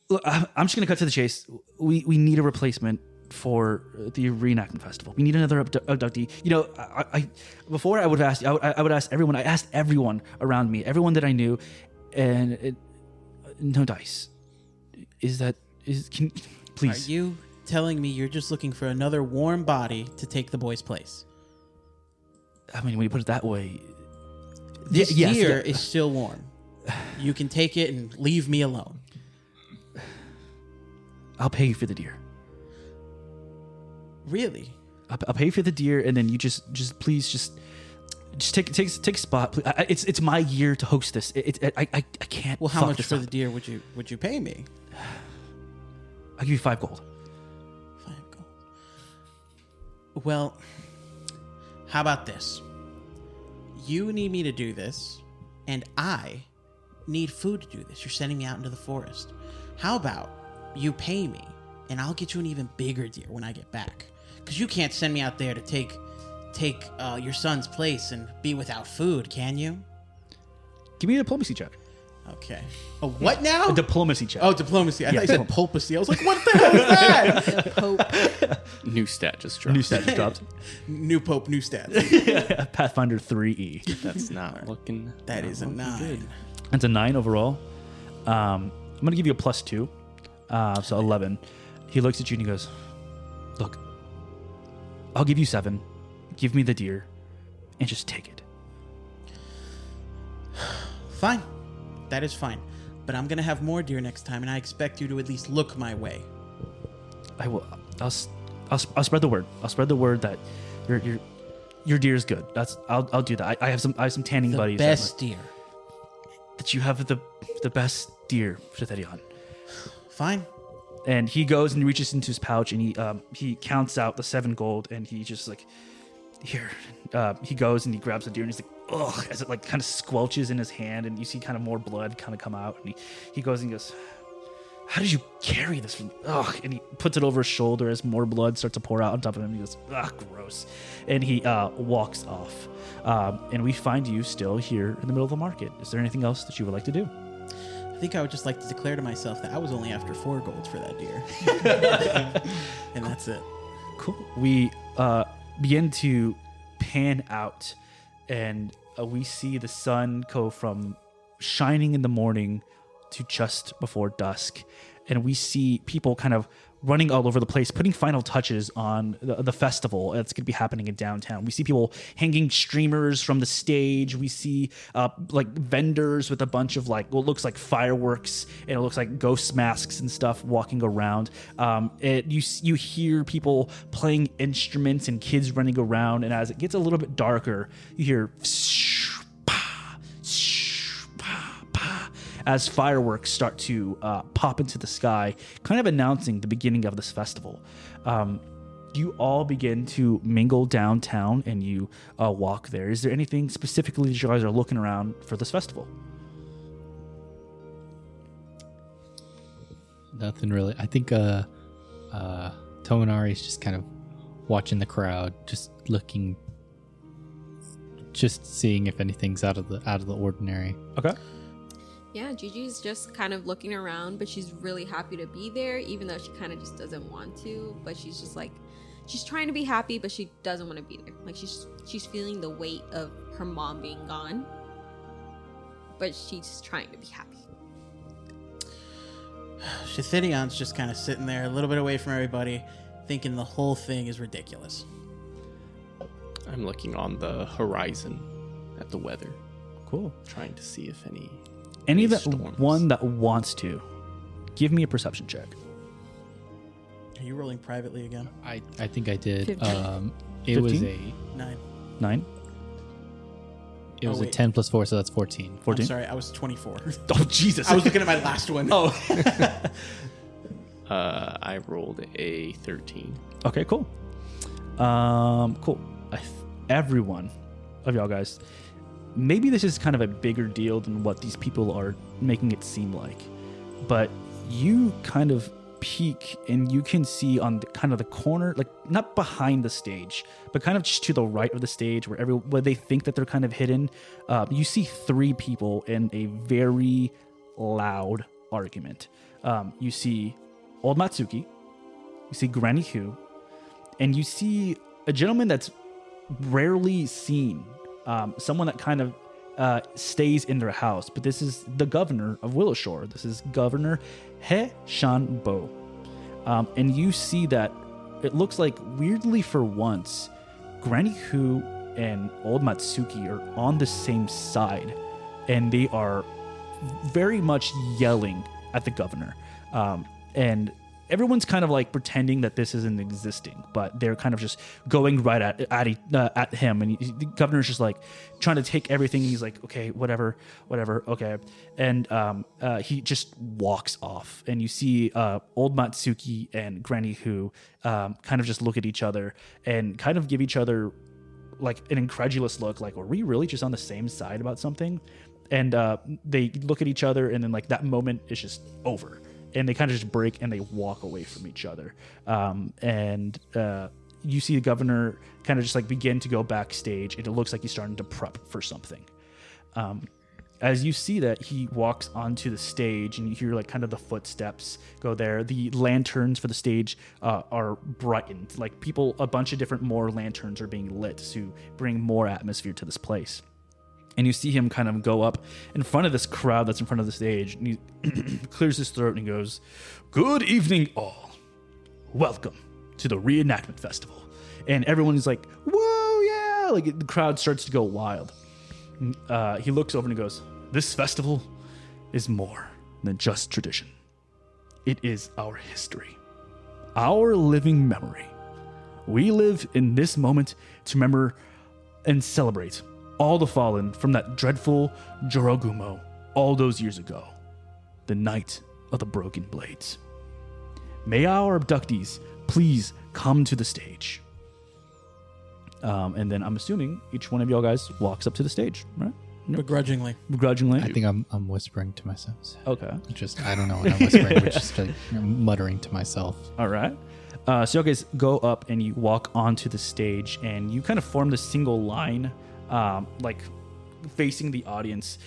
Look, I'm just gonna cut to the chase. We need a replacement for the Reenactment Festival. We need another abductee. You know, before I would have asked, I would ask everyone. I asked everyone around me, everyone that I knew, and no dice. Please? Are you telling me you're just looking for another warm body to take the boy's place? I mean, when you put it that way, this deer is still warm. You can take it and leave me alone. I'll pay you for the deer. Really? I'll pay you for the deer, and then you just please take a spot. Please. It's my year to host this. I can't. Well, how much for up. the deer would you pay me? I'll give you 5 gold. 5 gold. Well, how about this? You need me to do this, and I need food to do this. You're sending me out into the forest. How about you pay me, and I'll get you an even bigger deer when I get back? Because you can't send me out there to take your son's place and be without food, can you? Give me a diplomacy check. Okay. A what now? A diplomacy check. Oh, diplomacy. I thought you said pulpacy. I was like, what the hell is that? Pope. New stat just dropped. New stat just dropped. New Pope, new stats. Pathfinder 3E. That's not looking. That is a 9. That's a 9 overall. I'm going to give you a +2. So 11. He looks at you and he goes, Look, I'll give you 7. Give me the deer and just take it. Fine. That is fine. But I'm going to have more deer next time, and I expect you to at least look my way. I will. I'll spread the word. I'll spread the word that your deer is good. I'll do that. I have some tanning The buddies. best deer. That you have the best deer, Shetherion. Fine. And he goes and reaches into his pouch and he counts out the 7 gold and he just like, here. He goes and he grabs the deer and he's like, ugh, as it like kind of squelches in his hand and you see kind of more blood kind of come out. And he goes and he goes, how did you carry this from, ugh, and he puts it over his shoulder as more blood starts to pour out on top of him. He goes, ugh, gross. And he walks off. And we find you still here in the middle of the market. Is there anything else that you would like to do? I think I would just like to declare to myself that I was only after 4 golds for that deer. And that's it. Cool. We begin to pan out, and we see the sun go from shining in the morning to just before dusk. And we see people kind of running all over the place, putting final touches on the festival that's going to be happening in downtown. We see people hanging streamers from the stage. We see like vendors with a bunch of like what looks like fireworks and it looks like ghost masks and stuff walking around. You hear people playing instruments and kids running around. And as it gets a little bit darker, you hear as fireworks start to pop into the sky, kind of announcing the beginning of this festival. You all begin to mingle downtown and you walk there. Is there anything specifically that you guys are looking around for this festival? Nothing really. I think Tominari is just kind of watching the crowd, just looking, just seeing if anything's out of the ordinary. Okay. Yeah, Gigi's just kind of looking around, but she's really happy to be there, even though she kind of just doesn't want to. But she's just like, she's trying to be happy, but she doesn't want to be there. Like she's feeling the weight of her mom being gone, but she's trying to be happy. Shethidion's just kind of sitting there a little bit away from everybody, thinking the whole thing is ridiculous. I'm looking on the horizon at the weather, Cool. trying to see if any That storms. one that wants to, give me a perception check. Are you rolling privately again? I think I did. 15. It was 15? 9. 9? a wait. 10 plus 4, so that's 14. 14? I'm sorry, I was 24. Oh, Jesus. I was looking at my last one. Oh. I rolled a 13. Okay, cool. Cool. Every one of y'all guys, maybe this is kind of a bigger deal than what these people are making it seem like, but you kind of peek and you can see on the, kind of the corner, like not behind the stage, but kind of just to the right of the stage where they think that they're kind of hidden. You see 3 people in a very loud argument. You see Old Matsuki, you see Granny Hu, and you see a gentleman that's rarely seen. Someone that kind of stays in their house, but this is the governor of Willowshore. This is Governor He Shan Bo. And you see that it looks like, weirdly for once, Granny Hu and Old Matsuki are on the same side, and they are very much yelling at the governor. And everyone's kind of like pretending that this isn't existing, but they're kind of just going right at him. And the governor's just like trying to take everything. He's like, okay, whatever, okay. And he just walks off. And you see Old Matsuki and Granny Hu kind of just look at each other and kind of give each other like an incredulous look, like, are we really just on the same side about something? And they look at each other, and then like that moment is just over. And they kind of just break and they walk away from each other. And you see the governor kind of just like begin to go backstage, and it looks like he's starting to prep for something. As you see that, he walks onto the stage, and you hear like kind of the footsteps go there. The lanterns for the stage are brightened. Like a bunch of different more lanterns are being lit to bring more atmosphere to this place. And you see him kind of go up in front of this crowd that's in front of the stage. And he clears his throat and he goes, "Good evening, all. Welcome to the Reenactment Festival. And everyone is like, whoa, yeah. Like the crowd starts to go wild. He looks over and he goes, this festival is more than just tradition. It is our history, our living memory. We live in this moment to remember and celebrate all the fallen from that dreadful Jorogumo all those years ago, the night of the broken blades. May our abductees please come to the stage. And then I'm assuming each one of y'all guys walks up to the stage, right? Begrudgingly. Begrudgingly. I think I'm whispering to myself. Okay. Just I don't know what I'm whispering, but just like muttering to myself. All right. So you guys go up and you walk onto the stage and you kind of form the single line, like facing the audience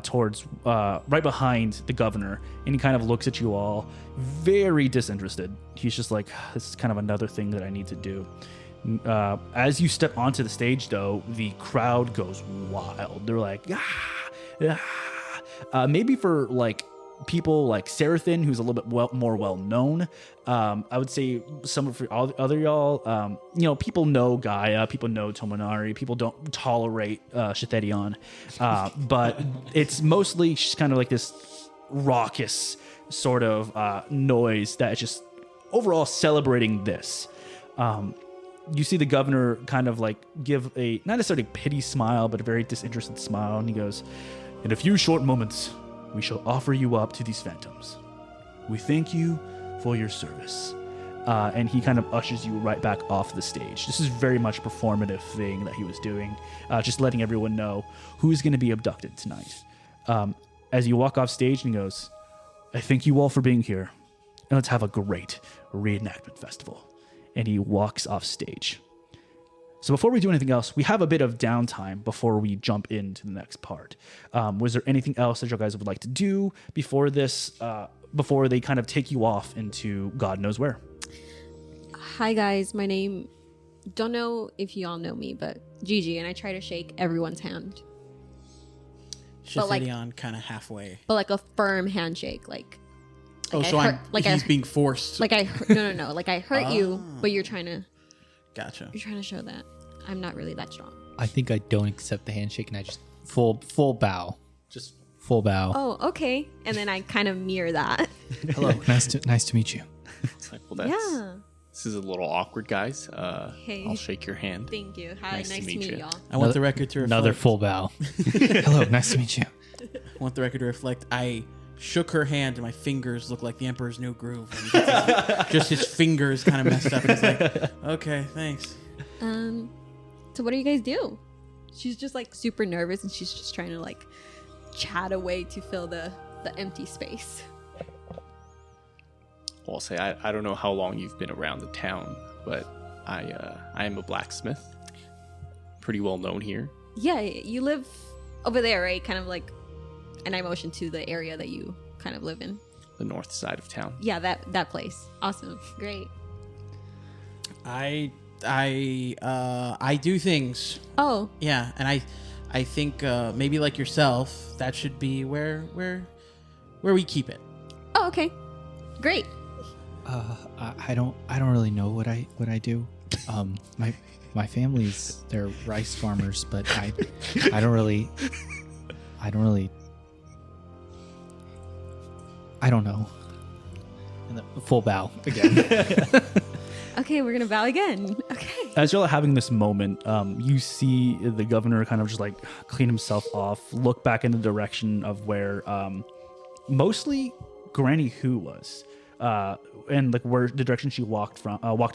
towards right behind the governor. And he kind of looks at you all very disinterested. He's just like, this is kind of another thing that I need to do. As you step onto the stage, though, the crowd goes wild. They're like, maybe for like people like Seraphin, who's a little bit more well known. I would say some of all the other y'all, people know Gaia, people know Tomonari, people don't tolerate Shethedion, but it's mostly just kind of like this raucous sort of noise that is just overall celebrating this. You see the governor kind of like give a not necessarily pity smile, but a very disinterested smile, and he goes, "In a few short moments, we shall offer you up to these phantoms. We thank you for your service." And he kind of ushers you right back off the stage. This is very much a performative thing that he was doing, just letting everyone know who's going to be abducted tonight. As you walk off stage, and he goes, "I thank you all for being here, and let's have a great reenactment festival." And he walks off stage. So before we do anything else, we have a bit of downtime before we jump into the next part. Was there anything else that you guys would like to do before this, before they kind of take you off into God knows where? Hi guys, my name, don't know if you all know me, but Gigi, and I try to shake everyone's hand. Shethedion kind of halfway. But like a firm handshake, like. He's being forced. Like I no. Like I hurt you, but you're trying to. Gotcha. You're trying to show that I'm not really that strong. I think I don't accept the handshake, and I just full bow, just full bow. Oh, okay. And then I kind of mirror that. Hello, nice to meet you. It's like, well, this is a little awkward, guys. Hey. I'll shake your hand. Thank you. Hi, nice to meet you, y'all. I want the record to reflect. Another full bow. Hello, nice to meet you. I want the record to reflect. I shook her hand and my fingers look like the Emperor's New Groove. And just his fingers kind of messed up. And it's like, okay, thanks. So what do you guys do? She's just like super nervous and she's just trying to like chat away to fill the empty space. Well, I'll say I don't know how long you've been around the town, but I am a blacksmith, pretty well known here. Yeah, you live over there, right? Kind of like, and I motion to the area that you kind of live in. The north side of town. Yeah, that place. Awesome, great. I do things. Oh, yeah, and I think maybe like yourself, that should be where we keep it. Oh, okay, great. I don't really know what I do. My family's, they're rice farmers, but I don't really I don't know. And the full bow again. Okay, we're gonna bow again. Okay. As y'all are having this moment, you see the governor kind of just like clean himself off, look back in the direction of where mostly Granny Who was, and like where the direction she walked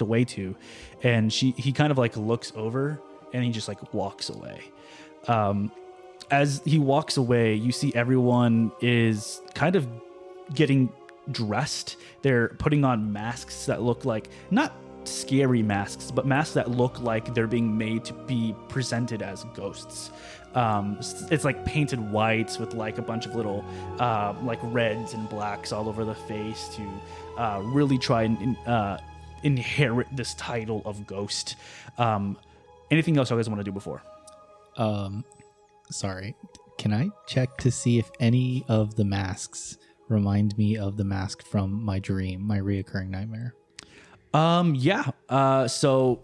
away to, and he kind of like looks over and he just like walks away. As he walks away, you see everyone is kind of getting dressed. They're putting on masks that look like not scary masks, but masks that look like they're being made to be presented as ghosts. It's like painted whites with like a bunch of little like reds and blacks all over the face to really try and inherit this title of ghost. Anything else you guys want to do before? Sorry. Can I check to see if any of the masks remind me of the mask from my dream, my reoccurring nightmare? Yeah. So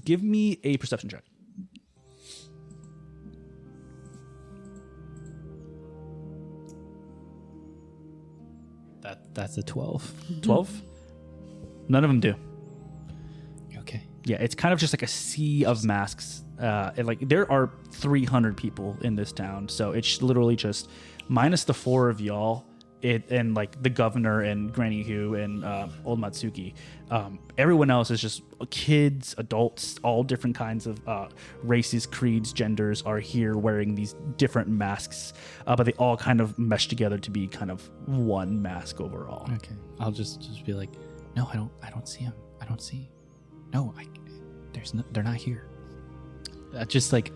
give me a perception check. That's a 12. 12? None of them do. Okay. Yeah, it's kind of just like a sea of masks. And like there are 300 people in this town, so it's literally just minus the 4 of y'all, and like the governor and Granny Hu and old Matsuki. Everyone else is just kids, adults, all different kinds of races, creeds, genders are here wearing these different masks, but they all kind of mesh together to be kind of one mask overall. Okay. I'll just be like, no, I don't see him. I don't see. No, they're not here. Just like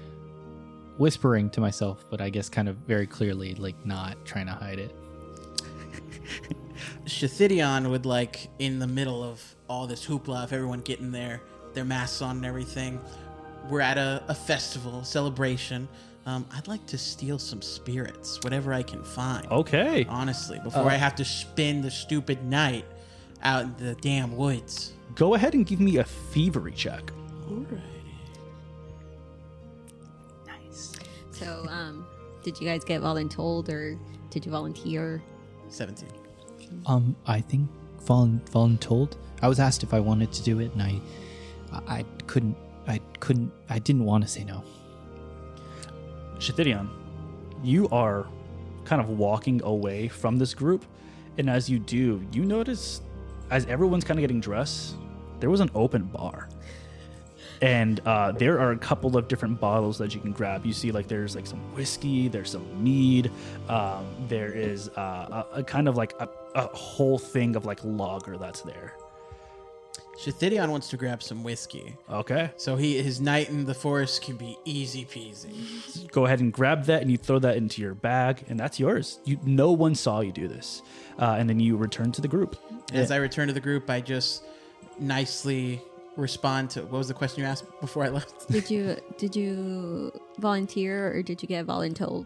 whispering to myself, but I guess kind of very clearly, like not trying to hide it. Shathidion would, like, in the middle of all this hoopla of everyone getting their masks on and everything, we're at a festival, celebration. I'd like to steal some spirits, whatever I can find. Okay. Honestly, before I have to spend the stupid night out in the damn woods. Go ahead and give me a thievery check. Alrighty. So, did you guys get voluntold or did you volunteer? 17. I think voluntold. I was asked if I wanted to do it, and I didn't want to say no. Shathidion, you are kind of walking away from this group, and as you do, you notice, as everyone's kind of getting dressed, there was an open bar. And there are a couple of different bottles that you can grab. You see, like, there's like some whiskey, there's some mead, there is a kind of like a whole thing of like lager that's there. Shathidion wants to grab some whiskey. Okay. So his night in the forest can be easy peasy. Go ahead and grab that, and you throw that into your bag, and that's yours. No one saw you do this. And then you return to the group. As I return to the group, I just nicely respond to, what was the question you asked before I left? Did you volunteer or did you get voluntold?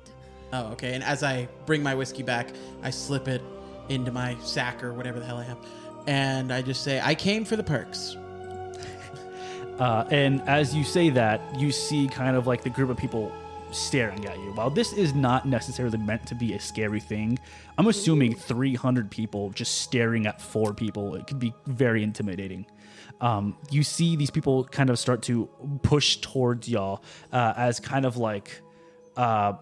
Oh, okay. And as I bring my whiskey back, I slip it into my sack or whatever the hell I have, and I just say, I came for the perks. And as you say that, you see kind of like the group of people staring at you. While this is not necessarily meant to be a scary thing, I'm assuming 300 people just staring at 4 people, it could be very intimidating. You see these people kind of start to push towards y'all as kind of like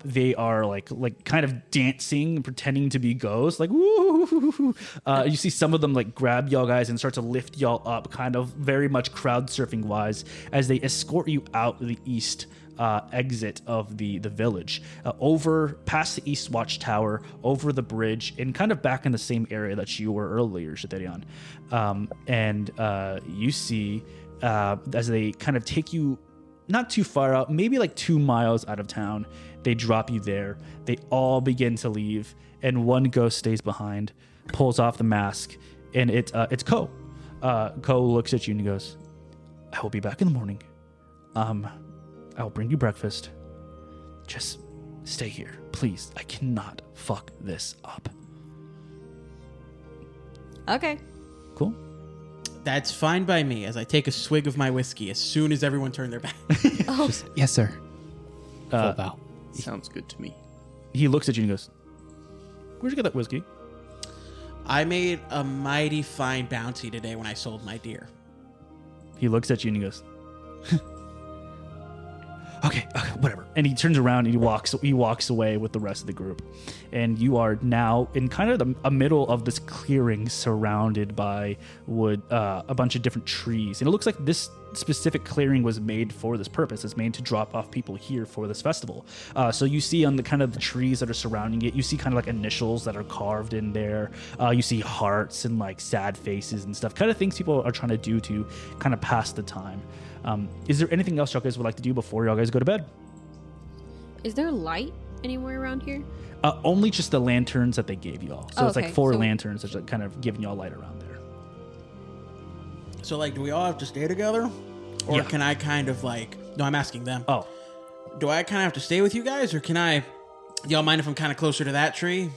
they are like kind of dancing and pretending to be ghosts, like woo. You see some of them like grab y'all guys and start to lift y'all up, kind of very much crowd surfing wise, as they escort you out the east exit of the village, over past the East Watchtower, over the bridge, and kind of back in the same area that you were earlier, Shathidion. And you see as they kind of take you not too far out, maybe like 2 miles out of town, they drop you there. They all begin to leave, and one ghost stays behind, pulls off the mask, and it's Ko. Ko looks at you and he goes, "I will be back in the morning. I will bring you breakfast. Just stay here, please. I cannot fuck this up." Okay. Cool. That's fine by me, as I take a swig of my whiskey as soon as everyone turned their back. Just, yes, sir. Full bow. Sounds good to me. He looks at you and he goes, "Where'd you get that whiskey?" I made a mighty fine bounty today when I sold my deer. He looks at you and he goes, okay, whatever. And he turns around and he walks away with the rest of the group. And you are now in kind of a middle of this clearing surrounded by wood, a bunch of different trees. And it looks like this specific clearing was made for this purpose. It's made to drop off people here for this festival. So you see on the kind of the trees that are surrounding it, you see kind of like initials that are carved in there. You see hearts and like sad faces and stuff, kind of things people are trying to do to kind of pass the time. Is there anything else y'all guys would like to do before y'all guys go to bed? Is there light anywhere around here? Only just the lanterns that they gave y'all. So it's like Okay, 4 so- lanterns that are kind of giving y'all light around there. So, like, do we all have to stay together? Or Yeah. can I kind of, like... No, I'm asking them. Oh, Do I kind of have to stay with you guys? Or can I... Y'all mind if I'm kind of closer to that tree?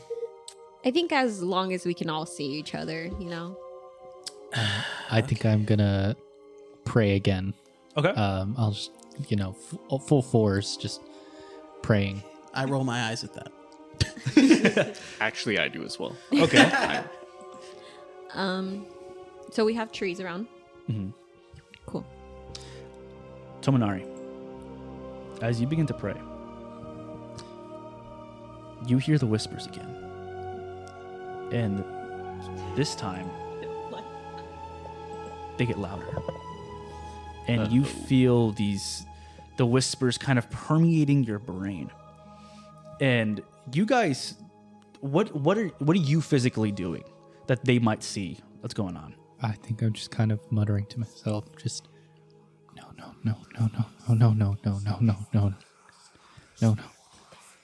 I think as long as we can all see each other, you know. I think I'm gonna pray again. Okay. I'll just, full force, just praying. I roll my eyes at that. Actually, I do as well. Okay. So we have trees around. Mm-hmm. Cool. Tomonari, as you begin to pray, you hear the whispers again. And this time, they get louder. And you feel the whispers kind of permeating your brain. And you guys, what are you physically doing that they might see what's going on? I think I'm just kind of muttering to myself, just no.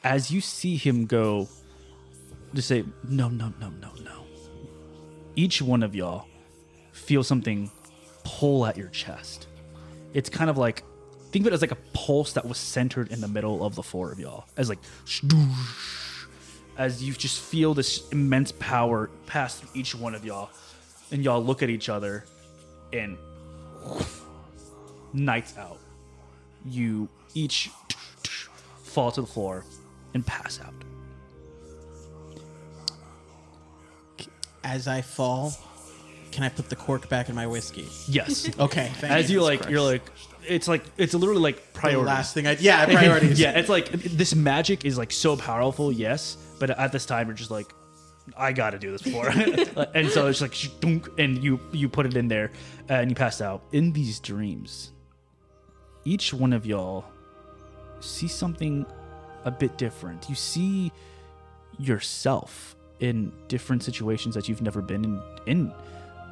As you see him go, just say, no. Each one of y'all feel something pull at your chest. It's kind of like, think of it as like a pulse that was centered in the middle of the four of y'all. As like, as you just feel this immense power pass through each one of y'all. And y'all look at each other and nights out. You each fall to the floor and pass out. As I fall, can I put the cork back in my whiskey? Yes. Okay. Thank As you. you're like, it's literally like The priorities. last thing priorities. Yeah, it's like this magic is like so powerful, yes, but at this time you're just like, I got to do this before, and so it's like, and you put it in there, and you pass out. In these dreams, each one of y'all see something a bit different. You see yourself in different situations that you've never been in.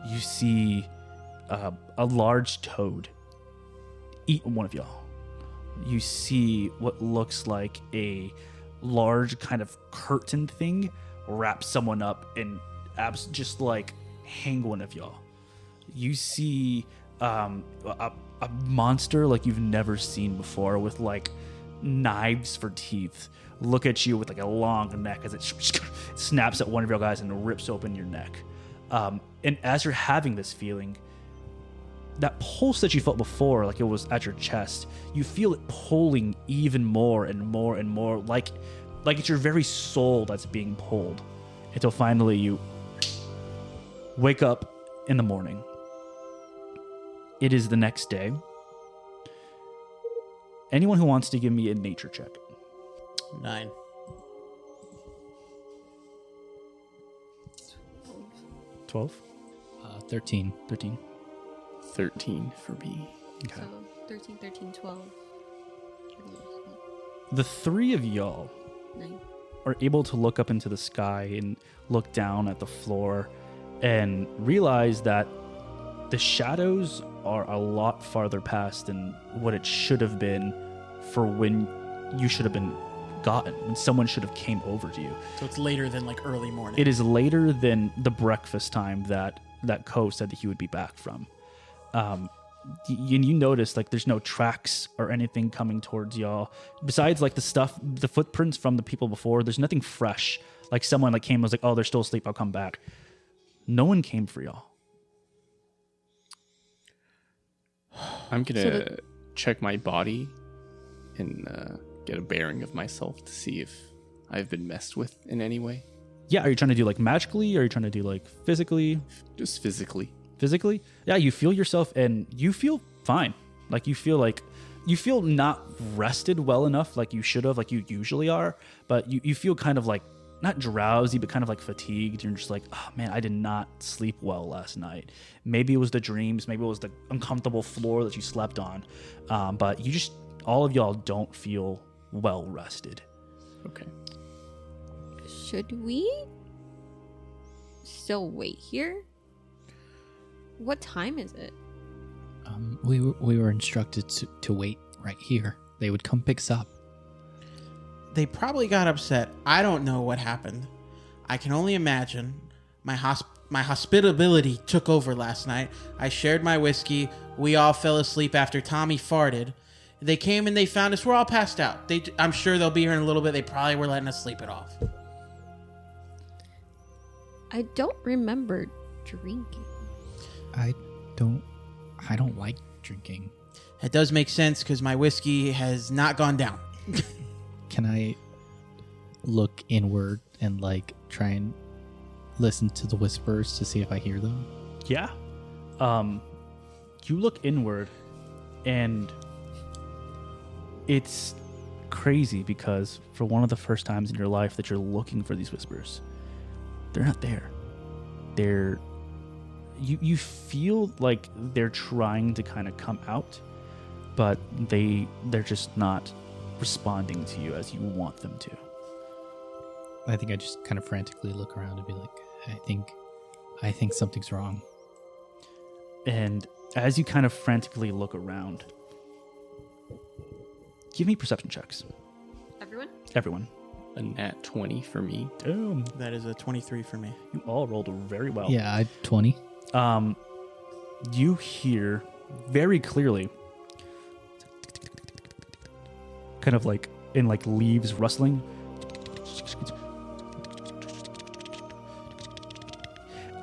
You see a large toad eat one of y'all. You see what looks like a large kind of curtain thing wrap someone up and just like hang one of y'all. You see a monster like you've never seen before with like knives for teeth look at you with like a long neck as it snaps at one of your guys and rips open your neck. And as you're having this feeling, that pulse that you felt before, like it was at your chest, you feel it pulling even more and more and more, like it's your very soul that's being pulled, until finally you wake up in the morning. It is the next day. Anyone who wants to give me a nature check. 9. 12? 13. 13. 13 for me. Okay. So 13, 12. The three of y'all 9. are able to look up into the sky and look down at the floor and realize that the shadows are a lot farther past than what it should have been for when you should have been gotten, when someone should have came over to you. So it's later than like early morning. It is later than the breakfast time that Ko said that he would be back from. You notice like there's no tracks or anything coming towards y'all besides like the footprints from the people before. There's nothing fresh, like someone like came and was like, oh, they're still asleep, I'll come back. No one came for y'all. I'm gonna check my body and get a bearing of myself to see if I've been messed with in any way. Yeah, are you trying to do like magically, or are you trying to do like physically? Just physically. Physically? Yeah, you feel yourself and you feel fine. Like you feel not rested well enough like you should have, like you usually are, but you feel kind of like not drowsy, but kind of like fatigued. You're just like, oh man, I did not sleep well last night. Maybe it was the dreams, maybe it was the uncomfortable floor that you slept on. But all of y'all don't feel well rested. Okay. Should we still wait here? What time is it? We were instructed to wait right here. They would come pick us up. They probably got upset. I don't know what happened. I can only imagine. My hospitability took over last night. I shared my whiskey. We all fell asleep after Tommy farted. They came and they found us. We're all passed out. I'm sure they'll be here in a little bit. They probably were letting us sleep it off. I don't remember drinking. I don't like drinking. It does make sense because my whiskey has not gone down. Can I look inward and like try and listen to the whispers to see if I hear them? Yeah. You look inward, and it's crazy because for one of the first times in your life that you're looking for these whispers, they're not there. You feel like they're trying to kind of come out, but they're just not responding to you as you want them to. I think I just kind of frantically look around and be like, I think something's wrong. And as you kind of frantically look around, give me perception checks. Everyone. A nat 20 for me. Damn. That is a 23 for me. You all rolled very well. Yeah, I 20. You hear very clearly, kind of like in like leaves rustling,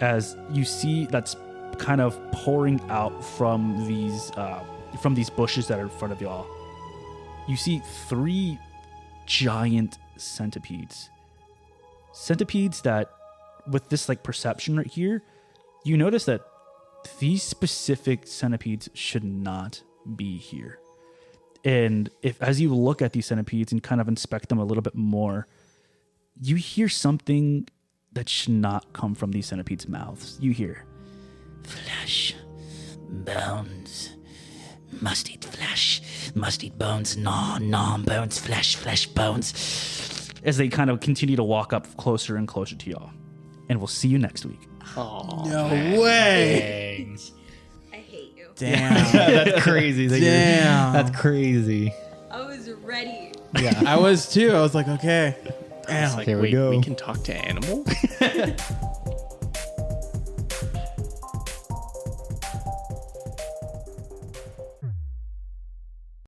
as you see that's kind of pouring out from these bushes that are in front of y'all. You see 3 giant centipedes that, with this like perception right here, you notice that these specific centipedes should not be here. And if, as you look at these centipedes and kind of inspect them a little bit more, you hear something that should not come from these centipedes' mouths. You hear flesh, bones, must eat flesh, must eat bones, gnaw bones, flesh, bones, as they kind of continue to walk up closer and closer to y'all. And we'll see you next week. No way. Dang. I hate you. Damn. That's crazy. Damn. That's crazy. I was ready. Yeah. I was too. I was like, okay. Damn. Like, Here we wait, go. we can talk to animals?